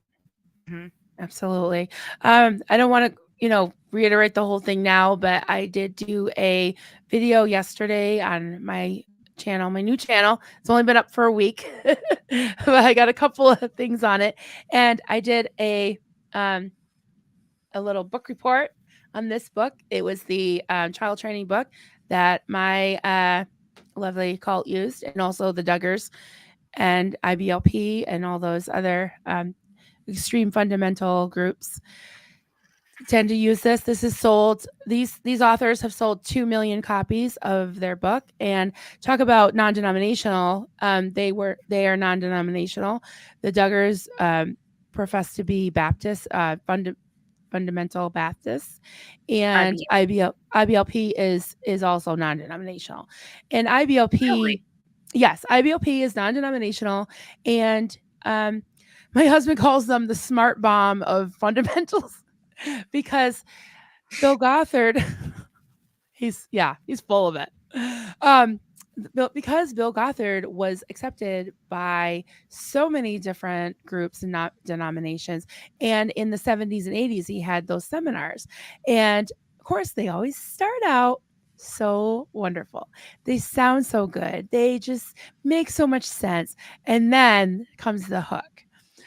Hmm. Absolutely. I don't want to, reiterate the whole thing now, but I did do a video yesterday on my channel, my new channel. It's only been up for a week, but I got a couple of things on it, and I did a little book report on this book. It was the child training book that my lovely cult used, and also the Duggars and IBLP and all those other extreme fundamental groups tend to use this. This is sold. These authors have sold 2 million copies of their book. And talk about non-denominational. They are non-denominational. The Duggars profess to be Baptist, fundamental Baptists, and IBM. IBLP is also non-denominational. And Really? IBLP, yes, IBLP is non-denominational, and my husband calls them the smart bomb of fundamentals because Bill Gothard, he's full of it. Um, because Bill Gothard was accepted by so many different groups and not denominations, and in the 70s and 80s, he had those seminars, and of course, they always start out so wonderful. They sound so good. They just make so much sense, and then comes the hook.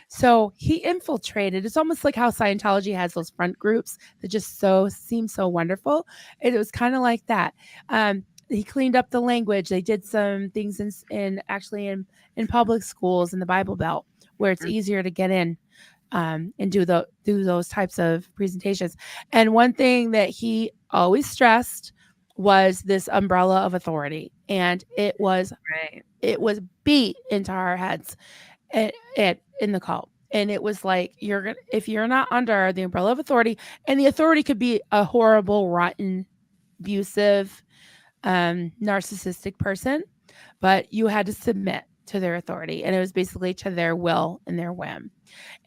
So he infiltrated. It's almost like how Scientology has those front groups that just seem so wonderful. It was kind of like that. He cleaned up the language. They did some things in public schools in the Bible Belt where it's Mm. easier to get in. and do those types of presentations. And one thing that he always stressed was this umbrella of authority, and Right. it was beat into our heads at in the cult. And it was like, you're gonna, if you're not under the umbrella of authority, and the authority could be a horrible, rotten, abusive, narcissistic person, but you had to submit to their authority, and it was basically to their will and their whim.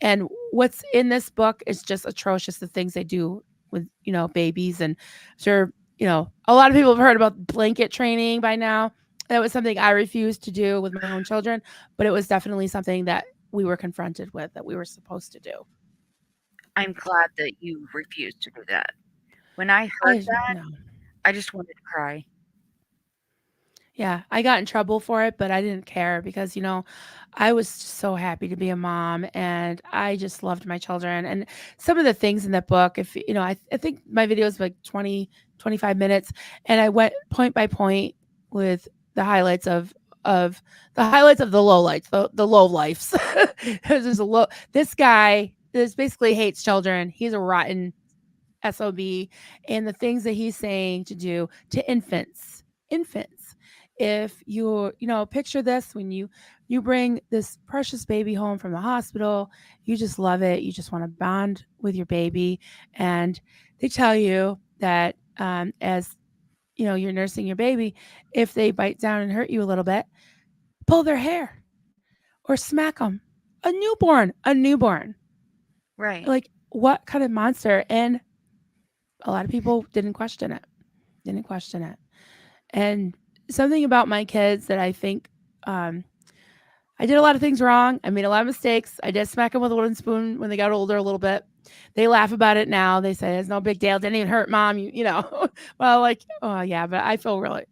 And what's in this book is just atrocious, the things they do with, babies. And sure, a lot of people have heard about blanket training by now. That was something I refused to do with my own children, but it was definitely something that we were confronted with, that we were supposed to do. I'm glad that you refused to do that. When I heard I that, no. I just wanted to cry. Yeah, I got in trouble for it, but I didn't care because, I was so happy to be a mom, and I just loved my children. And some of the things in that book, if I think my video is like 20, 25 minutes, and I went point by point with the highlights of the lowlights, the low lives. There's a low This guy is basically hates children. He's a rotten SOB, and the things that he's saying to do to infants. If picture this, when you bring this precious baby home from the hospital, you just love it. You just want to bond with your baby, and they tell you that as you're nursing your baby, if they bite down and hurt you a little bit, pull their hair or smack them. A newborn. Right. Like, what kind of monster? And a lot of people didn't question it. Didn't question it. And something about my kids that I think, I did a lot of things wrong. I made a lot of mistakes. I did smack them with a wooden spoon when they got older a little bit. They laugh about it now. They say it's no big deal. Didn't even hurt mom. Well, like, oh yeah, but I feel really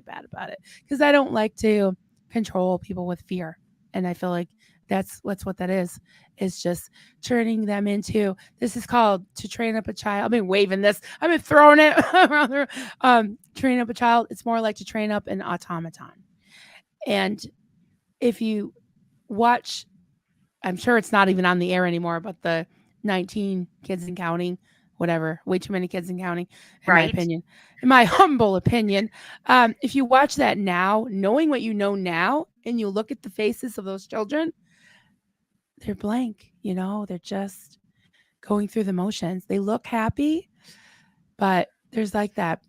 bad about it because I don't like to control people with fear, and I feel like that's what that is. It's just turning them into. This is called to train up a child. I've been waving this. I've been throwing it around there. Train up a child. It's more like to train up an automaton. And if you watch, I'm sure it's not even on the air anymore, but the 19 kids and counting, whatever, way too many kids and counting, in my Right. opinion, in my humble opinion. If you watch that now, knowing what you know now, and you look at the faces of those children, they're blank, they're just going through the motions. They look happy, but there's like that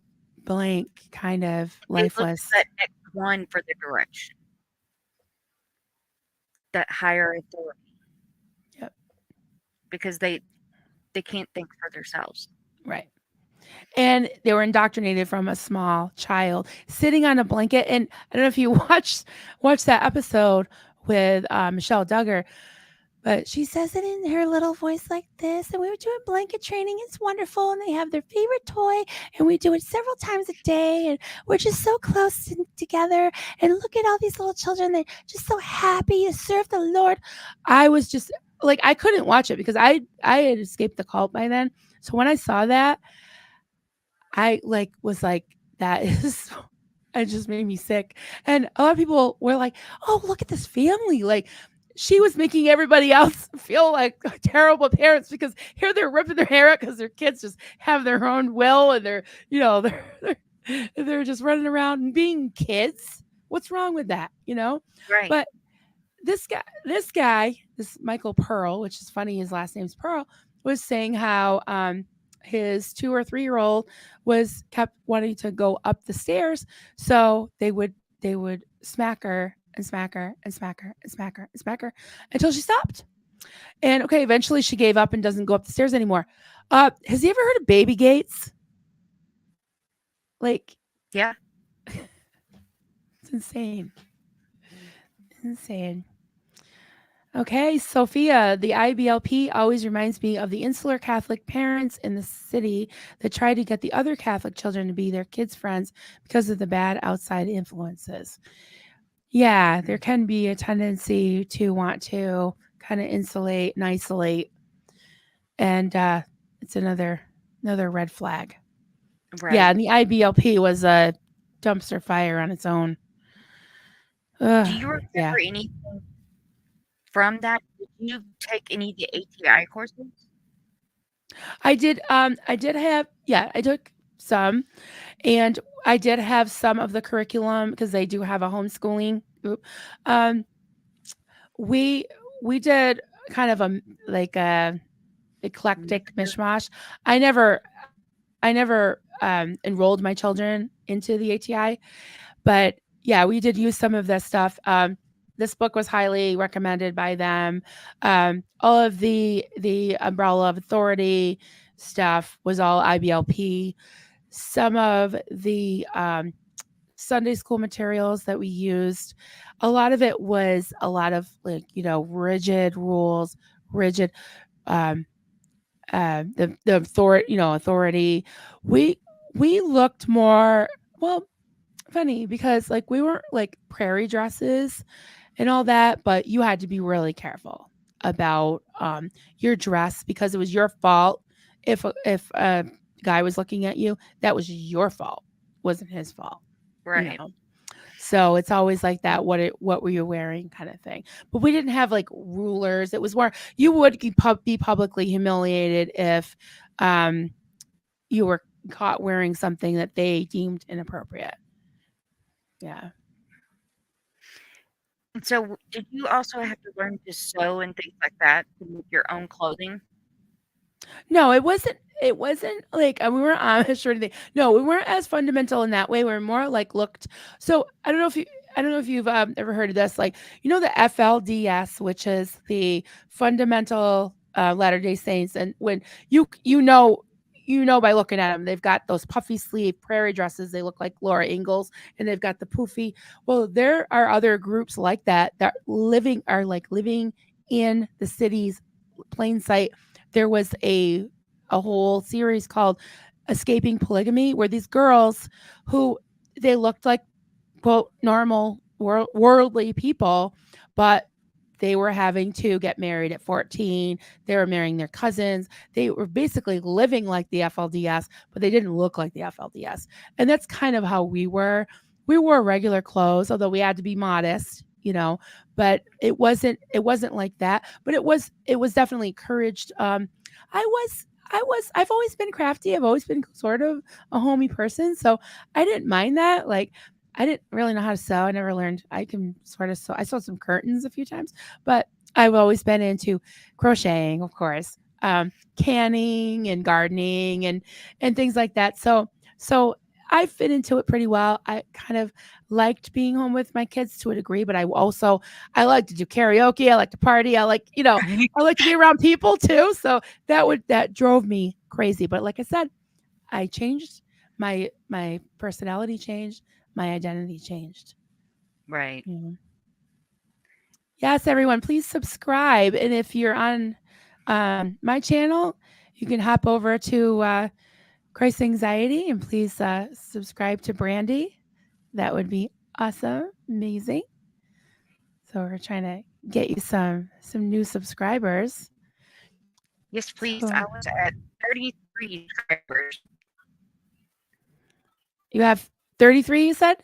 blank kind of They look for lifeless. that next one for the direction, that higher authority, Yep. because they can't think for themselves. Right. And they were indoctrinated from a small child sitting on a blanket. And I don't know if you watch that episode with Michelle Duggar, but she says it in her little voice like this. And we were doing blanket training. It's wonderful. And they have their favorite toy. And we do it several times a day. And we're just so close together. And look at all these little children. They're just so happy to serve the Lord. I was just like, I couldn't watch it because I had escaped the cult by then. So when I saw that, I was like, that is it just made me sick. And a lot of people were like, "Oh, look at this family." Like, she was making everybody else feel like terrible parents because here they're ripping their hair out because their kids just have their own will, and they're just running around and being kids. What's wrong with that? Right. But this Michael Pearl, which is funny, his last name's Pearl, was saying how his 2 or 3 year old was kept wanting to go up the stairs, so they would smack her and smack her and smack her and smack her and smack her until she stopped. And okay, eventually she gave up and doesn't go up the stairs anymore. Has he ever heard of baby gates? Like, Yeah. it's insane. Insane. Okay, Sophia, the IBLP always reminds me of the insular Catholic parents in the city that try to get the other Catholic children to be their kids' friends because of the bad outside influences. Yeah, there can be a tendency to want to kind of insulate and isolate, and it's another red flag. Yeah, Right. and the IBLP was a dumpster fire on its own. Do you Yeah. remember anything from that, did you take any of the ATI courses? I did have, yeah, I took some, and I did have some of the curriculum because they do have a homeschooling group. Um, we we did kind of a like a eclectic Mixture? mishmash. I never enrolled my children into the ATI, but yeah, we did use some of this stuff. This book was highly recommended by them. All of the umbrella of authority stuff was all IBLP. Some of the Sunday school materials that we used, a lot of it was a lot of like, rigid rules, rigid um the authority. We we looked more, well, funny because like we weren't like prairie dresses and all that, but you had to be really careful about your dress because it was your fault. If a guy was looking at you, that was your fault, wasn't his fault, you Right. know. So it's always like that. What were you wearing, kind of thing. But we didn't have like rulers. It was more you would be publicly humiliated if um, you were caught wearing something that they deemed inappropriate. Yeah. And so, did you also have to learn to sew and things like that to make your own clothing? No, it wasn't like, we weren't Amish or anything. No, we weren't as fundamental in that way. We're more like looked. So I don't know if you've ever heard of this. Like, the FLDS, which is the Fundamental Latter Day Saints, and when you know by looking at them, they've got those puffy sleeve prairie dresses. They look like Laura Ingalls, and they've got the poofy. Well, there are other groups like that living in the city's plain sight. There was a whole series called Escaping Polygamy, where these girls who they looked like, quote, normal worldly people, but they were having to get married at 14. They were marrying their cousins. They were basically living like the FLDS, but they didn't look like the FLDS. And that's kind of how we were. We wore regular clothes, although we had to be modest, but it wasn't like that. But it was definitely encouraged. I've always been crafty. I've always been sort of a homey person. So I didn't mind that. Like, I didn't really know how to sew. I never learned. I can sort of sew. I sewed some curtains a few times, but I've always been into crocheting, of course, canning and gardening and things like that. So I fit into it pretty well. I kind of liked being home with my kids to a degree, but I like to do karaoke. I like to party. I like to be around people too. So that drove me crazy. But like I said, I changed. My personality changed. My identity changed. Right. Mhm. Yes, everyone, please subscribe. And if you're on my channel, you can hop over to ChristAnxiety and please subscribe to Brandy. That would be awesome, amazing. So we're trying to get you some new subscribers. Yes, please. I So was at 33 subscribers. you have 33, you said?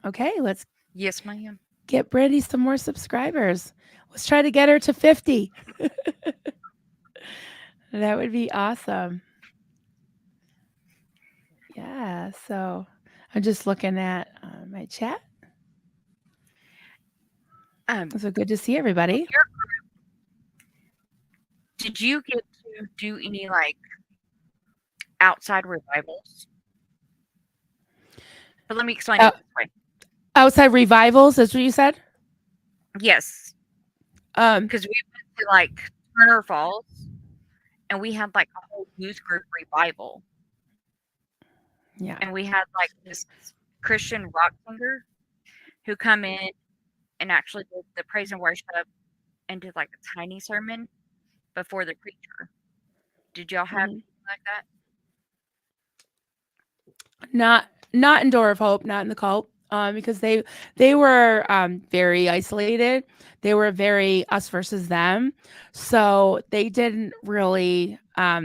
Okay, let's Yes, ma'am. get Brandy some more subscribers. Let's try to get her to 50. That would be awesome. Yeah, so I'm just looking at my chat. So good to see In everybody. your Did you get to do any like outside revivals? But let me explain it Out this way. outside revivals, that's what you said? Yes, Um, because we went to like Turner Falls and we had like a whole youth group revival. yeah. And we had like this Christian rock singer who come in and actually did the praise and worship and did like a tiny sermon before the preacher. Did y'all have Mhm. anything like that? Not in Door of Hope, not in the cult, because they were very isolated. They were very us versus them, so they didn't really uh,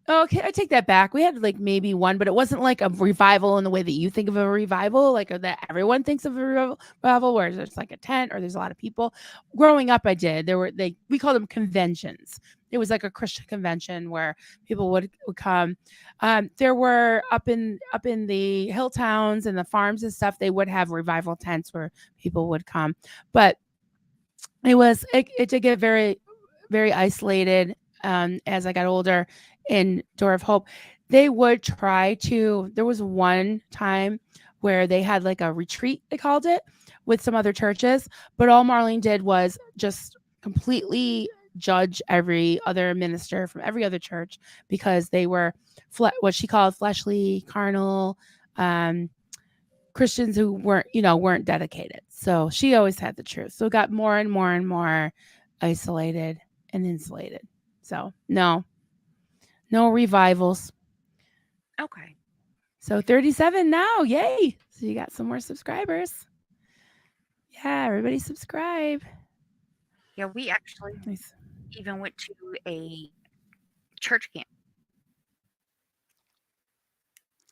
Okay, I take that back. We had like maybe one, but it wasn't like a revival in the way that you think of a revival, like that everyone thinks of a revival, where there's like a tent or there's a lot of people. Growing up, I did. There were we called them conventions. It was like a Christian convention where people would come. There were up in the hill towns and the farms and stuff. They would have revival tents where people would come, but it did get very very isolated as I got older in Door of Hope. They would try to. There was one time where they had like a retreat, they called it, with some other churches, but all Marlene did was just completely judge every other minister from every other church because they were what she called fleshly, carnal, um, Christians who weren't dedicated. So she always had the truth. So it got more and more and more isolated and insulated. So no revivals. Okay. So 37 now. Yay. So you got some more subscribers. Yeah, everybody subscribe. Yeah, we actually Nice. even went to a church camp.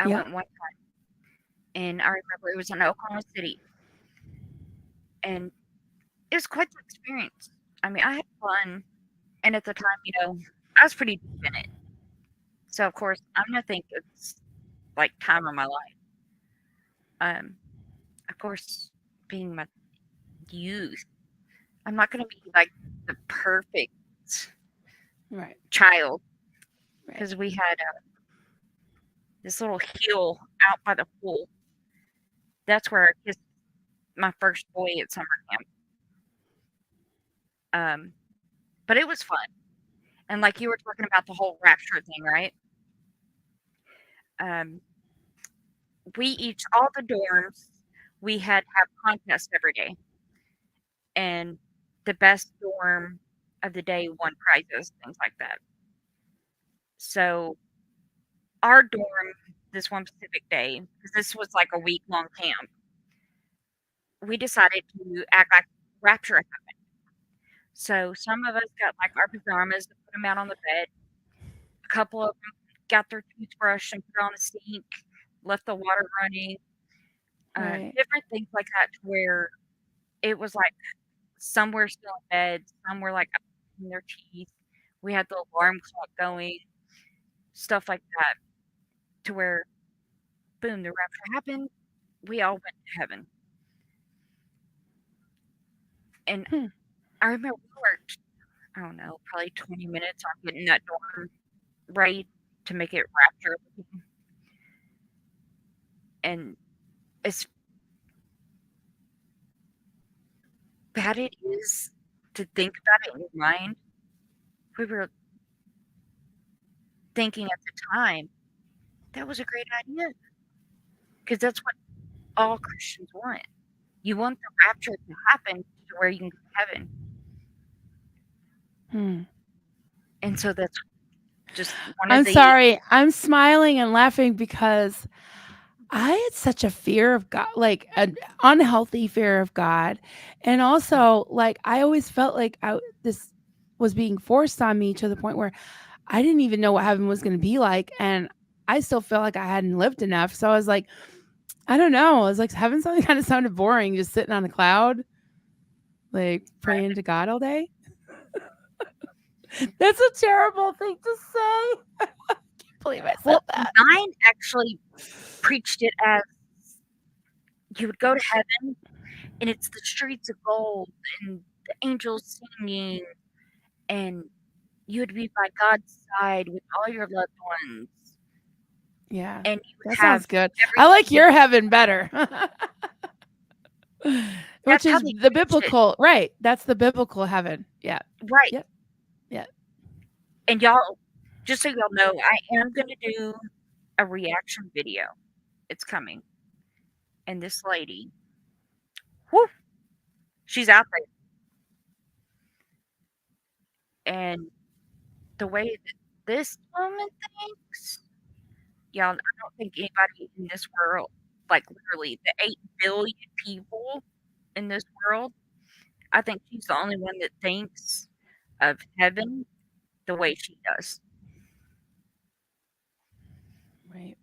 I Yeah. went one time, and I remember it was in Oklahoma City, and it was quite the experience. I mean, I had fun, and at the time, I was pretty deep in it. So of course, I'm gonna think it's like time of my life. Um, of course, being my youth, I'm not gonna be like the perfect Right. child Right. because we had this little hill out by the pool. That's where I kissed my first boy at summer camp. Um, but it was fun, and like you were talking about the whole rapture thing, right? Um, we each all the dorms we had have contests every day, and the best dorm of the day won prizes, things like that. So our dorm, this one specific day, because this was like a week long camp, we decided to act like rapture happened. So some of us got like our pajamas to put them out on the bed. A couple of them got their toothbrush and put it on the sink, left the water running, Right. different things like that, to where it was like some were still in bed, some were like brushing their teeth. We had the alarm clock going, stuff like that, to where boom, the rapture happened. We all went to heaven. And Hmm. I remember we worked, I don't know, probably 20 minutes on getting that dorm ready to make it rapture. And as bad it is to think about it in your mind, we were thinking at the time, that was a great idea. Because that's what all Christians want. You want the rapture to happen to where you can go to heaven. Hmm. And so that's just one of I'm the sorry. I'm smiling and laughing because I had such a fear of God, like an unhealthy fear of God. And also, like, I always felt like this was being forced on me to the point where I didn't even know what heaven was going to be like. And I still felt like I hadn't lived enough. So I was like, I don't know. I was like, heaven something kind of sounded boring, just sitting on a cloud, like praying to God all day. That's a terrible thing to say. I can't believe I said well, that. mine actually preached it as you would go to heaven and it's the streets of gold and the angels singing and you would be by God's side with all your loved ones Yeah, and you would that have sounds good. I everything like you your heaven better. Which that's how is they the preached it. biblical, right? That's the biblical heaven. Yeah. Right. Yep. Yeah. And y'all, just so y'all know, I am gonna do a reaction video. It's coming. And this lady, whew, she's out there. And the way that this woman thinks, y'all, I don't think anybody in this world, like literally the 8 billion people in this world, I think she's the only one that thinks of heaven the way she does. Right.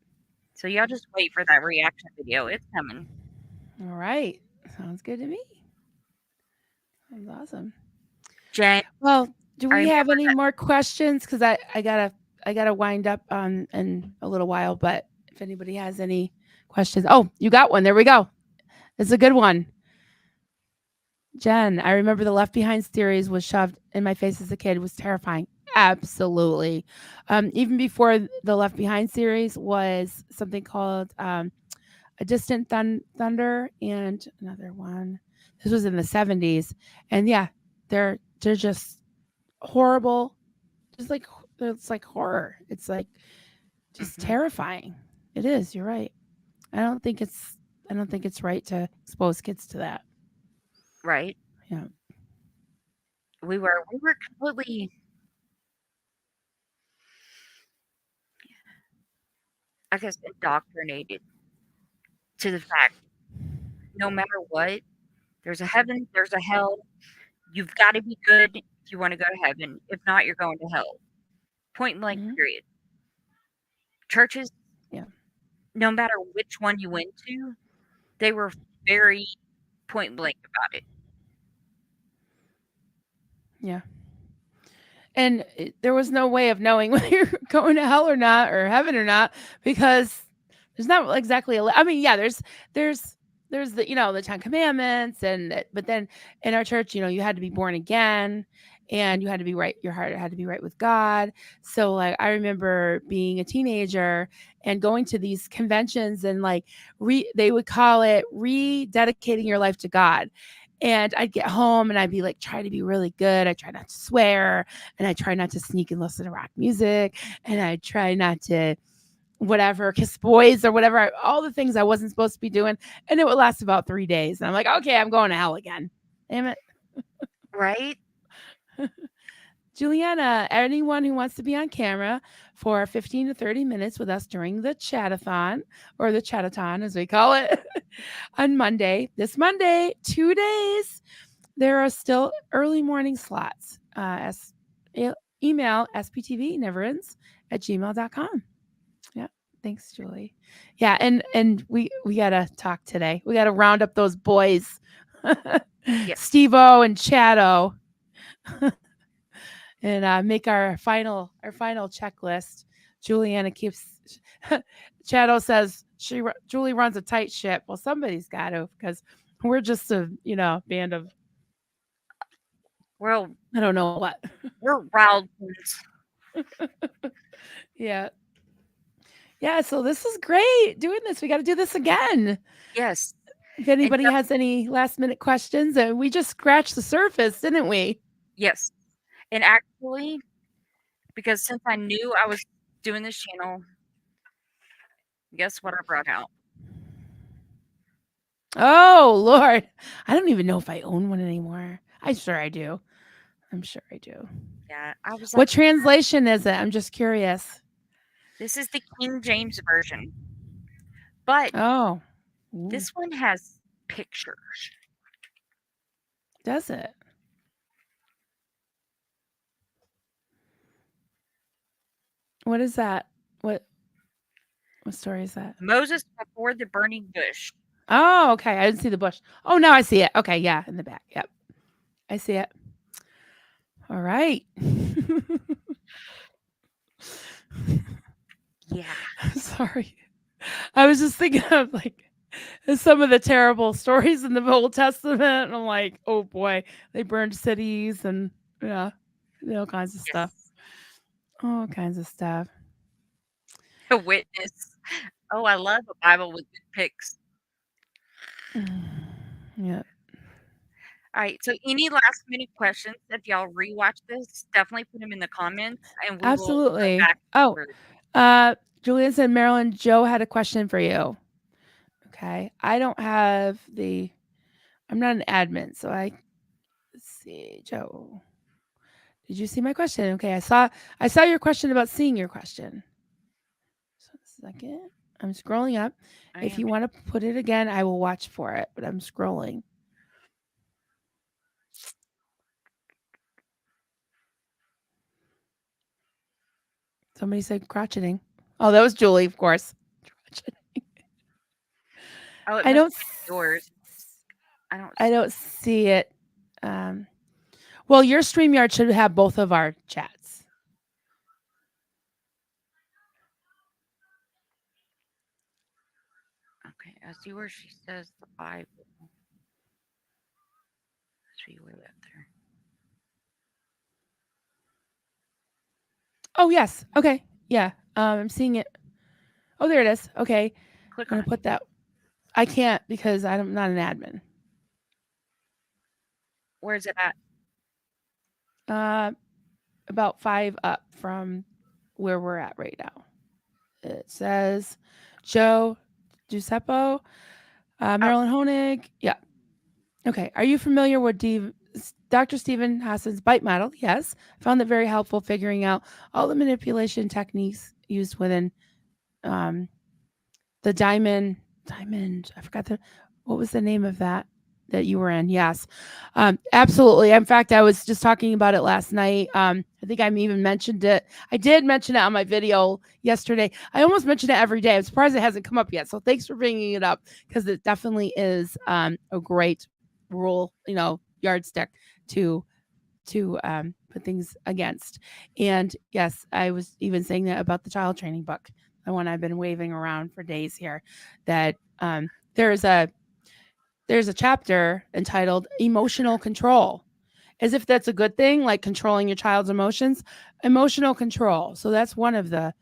So y'all just wait for that reaction video. It's coming. All right. Sounds good to me. Sounds awesome. Jen, Well, do I we have remember any that. more questions? Because I gotta wind up in a little while. But if anybody has any questions, oh, you got one. There we go. It's a good one. Jen, I remember the Left Behind series was shoved in my face as a kid. It was terrifying. Absolutely. Even before the Left Behind series was something called A Distant Thunder and another one. This was in the 70s. And yeah, they're just horrible. Just like it's like horror. It's like just Hmm. terrifying. It is. You're right. I don't think it's I don't think it's right to expose kids to that. Right? Yeah. We were completely, I guess, indoctrinated to the fact no matter what, there's a heaven, there's a hell. You've got to be good if you want to go to heaven. If not, you're going to hell. Point blank, Hmm. period. Churches, Yeah. no matter which one you went to, they were very point blank about it. Yeah. And there was no way of knowing whether you're going to hell or not or heaven or not because there's not exactly I mean, yeah, there's there's the the 10 commandments but then in our church, you had to be born again and you had to be right your heart had to be right with God. So like I remember being a teenager and going to these conventions and like they would call it rededicating your life to God. And I'd get home and I'd be like, try to be really good. I try not to swear and I try not to sneak and listen to rock music, and I try not to whatever kiss boys or whatever, all the things I wasn't supposed to be doing, and it would last about 3 days. And I'm like, okay, I'm going to hell again. Damn it, Right? Juliana. Anyone who wants to be on camera for 15 to 30 minutes with us during the chatathon or the chatathon, as we call it, on Monday, this Monday, 2 days. There are still early morning slots. Email sptvneverends at gmail.com. Yeah. Thanks, Julie. Yeah, and we gotta talk today. We gotta round up those boys, Yes. Steve-O and Chado, and make our final checklist. Juliana keeps. Chado says Julie runs a tight ship. Well, somebody's got to because we're just a band of We're I don't know what. we're wild ones. Yeah. Yeah, so this is great doing this. We got to do this again. Yes. If And anybody has any last minute questions, we just scratched the surface, didn't we? yes. And actually, because since I knew I was doing this channel, guess what I brought out? Oh, Lord. I don't even know if I own one anymore. I'm sure I do. I'm sure I do. Yeah. I was like, What translation is it? I'm just curious. this is the King James version. But Oh. Ooh, this one has pictures. does it? What is that? What story is that? Moses before the burning bush. Oh, okay. I didn't see the bush. Oh, now I see it. Okay, yeah, in the back. Yep. I see it. All right. Yeah. I'm sorry. I was just thinking of like some of the terrible stories in the Old Testament, and I'm like, oh boy, they burned cities and yeah, all kinds of stuff. Yes. All kinds of stuff. A witness. Oh, I love a Bible with good pics. Yeah, All right. So, any last minute questions? If y'all rewatch this, definitely put them in the comments, and we will go absolutely. back Oh, through. Julia said, Marilyn, Joe had a question for you. Okay, I don't have the. I'm not an admin, so let's see, Joe. Did you see my question? Okay, I saw your question about seeing your question. So a second. I'm scrolling up. I If am. you want to put it again, I will watch for it, but I'm scrolling. Somebody said crotcheting. Oh, that was Julie, of course. Oh, it I must don't have been yours. I don't I see don't see it. Um, well, your StreamYard should have both of our chats. okay, I see where she says the Bible. Must be way up there. Oh, yes. Okay. Yeah. I'm seeing it. Oh, there it is. Okay. Click I'm on gonna it. put that. I can't because I'm not an admin. Where's it at? Uh, about 5 up from where we're at right now. It says Joe Giuseppe, Oh, Marilyn Honig. Yeah. Okay. Are you familiar with Dr. Stephen Hassan's bite model? Yes. I found it very helpful figuring out all the manipulation techniques used within um, the diamond. I forgot what was the name of that you were in. Yes. Absolutely. In fact, I was just talking about it last night. I think I even mentioned it. I did mention it on my video yesterday. I almost mention it every day. I'm surprised it hasn't come up yet. So thanks for bringing it up because it definitely is a great rule, yardstick to put things against. And yes, I was even saying that about the child training book, the one I've been waving around for days here. That there's a there's a chapter entitled "Emotional Control," as if that's a good thing, like controlling your child's emotions. Emotional control. So that's one of the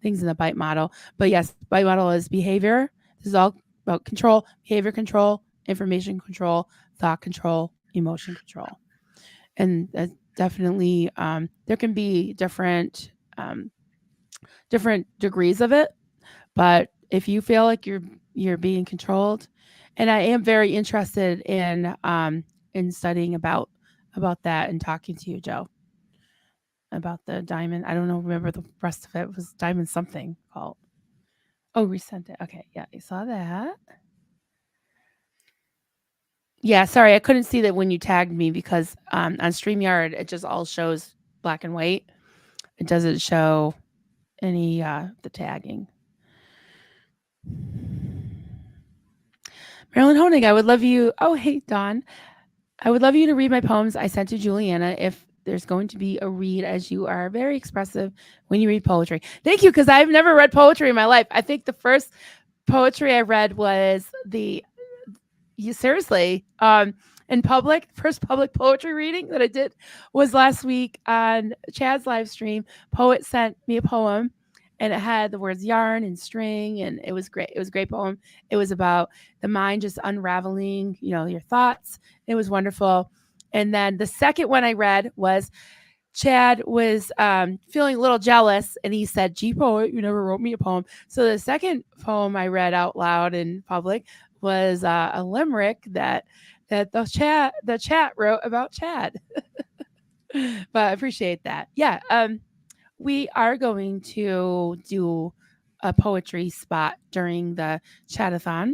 things in the bite model. But yes, bite model is behavior. This is all about control, behavior control, information control, thought control, emotion control. And definitely there can be different degrees of it, but if you feel like you're being controlled, and I am very interested in studying about that and talking to you, Joe, about the diamond. I don't know, remember the rest of it. It was diamond something called. Oh, resent it. Okay, yeah, I saw that. Yeah, sorry, I couldn't see that when you tagged me because on StreamYard it just all shows black and white. It doesn't show any the tagging. Marilyn Honig, I would love you. Oh, hey, Don. I would love you to read my poems I sent to Juliana if there's going to be a read, as you are very expressive when you read poetry. Thank you, because I've never read poetry in my life. I think the first poetry I read was seriously, in public, first public poetry reading that I did was last week on Chad's live stream. Poet sent me a poem and it had the words yarn and string, and it was great. It was a great poem. It was about the mind just unraveling, your thoughts. It was wonderful. And then the second one I read was Chad was feeling a little jealous and he said, "Gee, poet, you never wrote me a poem." So the second poem I read out loud in public was a limerick that the chat wrote about Chad. But I appreciate that. Yeah, we are going to do a poetry spot during the chatathon.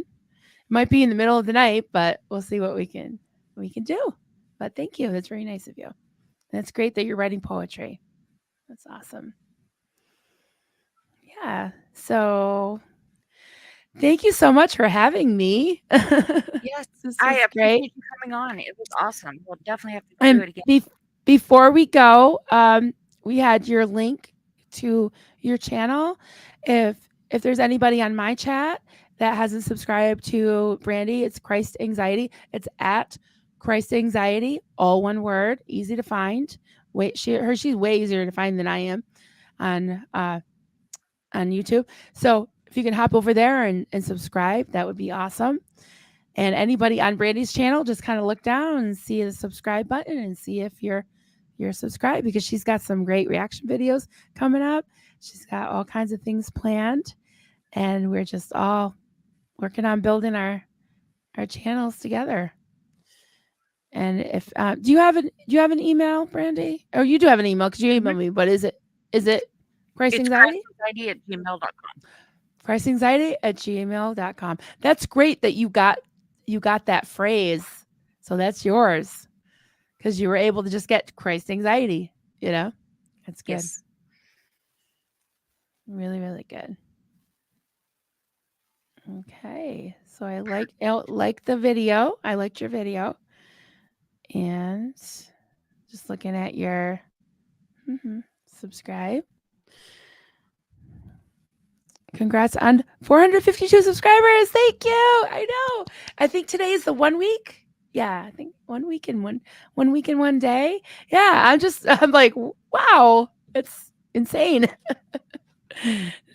Might be in the middle of the night, but we'll see what we can do. But thank you. That's very nice of you. That's great that you're writing poetry. That's awesome. Yeah. So thank you so much for having me. yes. This I was great. appreciate you coming on. It was awesome. We'll definitely have to do And it again. before we go, we had your link to your channel. If there's anybody on my chat that hasn't subscribed to Brandy, it's Christ Anxiety. It's at Christ Anxiety, all one word, easy to find. Wait, she's way easier to find than I am on on YouTube. So if you can hop over there and subscribe, that would be awesome. And anybody on Brandy's channel, just kind of look down and see the subscribe button and see if you're subscribed, because she's got some great reaction videos coming up. She's got all kinds of things planned, and we're just all working on building our channels together. And if do you have an email, Brandy? Oh, you do have an email because you Mhm. emailed me. But is it Christ It's Anxiety? ChristAnxiety@gmail.com. ChristAnxiety@gmail.com. That's great that you got that phrase. So that's yours because you were able to just get Christ Anxiety. You know, that's good. Yes. Really, really good. Okay. So I like the video. I liked your video. And just looking at your subscribe. Congrats on 452 subscribers. Thank you. I know. I think today is the 1 week. Yeah, I think 1 week and 1 week and 1 day. Yeah, I'm like, wow, it's insane.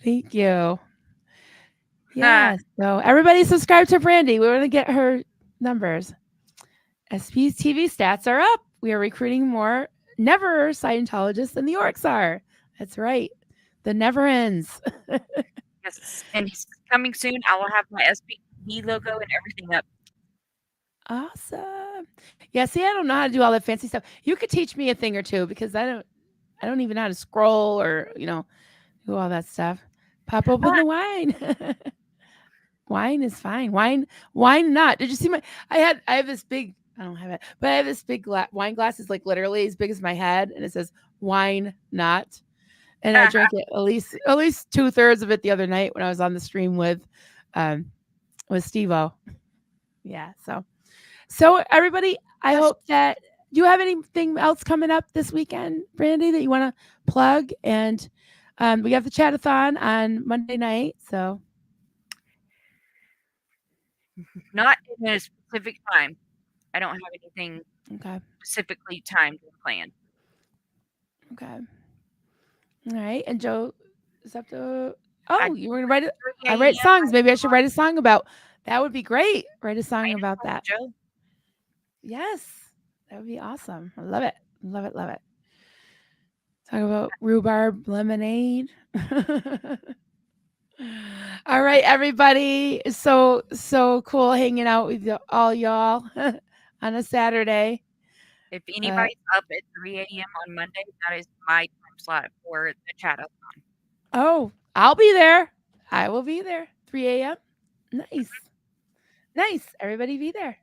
Thank you. Yeah. So everybody subscribe to Brandy. We want to get her numbers. SP's TV stats are up. We are recruiting more never Scientologists than the orcs are. That's right. The never ends. Yes, and he's coming soon. I will have my SPD logo and everything up. Awesome. Yeah, see, I don't know how to do all that fancy stuff. You could teach me a thing or two because I don't even know how to scroll or, do all that stuff. Pop open Uh, the wine. Wine is fine. Wine not. Did you see I have this big, I don't have it, but I have this big wine glass is like literally as big as my head and it says wine not. And I drank it at least 2/3 of it the other night when I was on the stream with Steve-O. Yeah. So everybody, I hope that do you have anything else coming up this weekend, Brandy, that you want to plug? And we have the chat-a-thon on Monday night. So not in a specific time. I don't have anything okay. specifically timed and planned. Okay. All right. And Joe is up to I you were gonna write it. 3 I write a.m. songs. Maybe I should write a song about that would be great. Write a I song about know, that. Joe. Yes. That would be awesome. I love it. Love it. Love it. Talk about rhubarb lemonade. All right, everybody. So cool hanging out with all y'all on a Saturday. If Uh, anybody's up at 3 a.m. on Monday, that is my time slot for the chat-a-thon. oh, I'll be there. I will be there. 3 a.m. Nice. Nice. Everybody be there.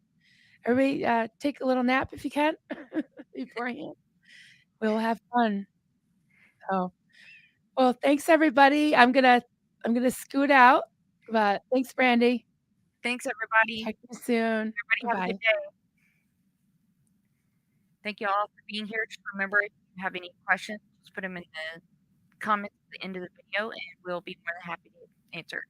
Everybody take a little nap if you can beforehand. We'll have fun. Oh, well, thanks everybody. I'm gonna scoot out. But thanks, Brandy. Thanks, everybody. Talk to you soon. Everybody have a Bye-bye. good day. Thank you all for being here. Just remember, if you have any questions, just put them in the comments at the end of the video, and we'll be more than happy to answer.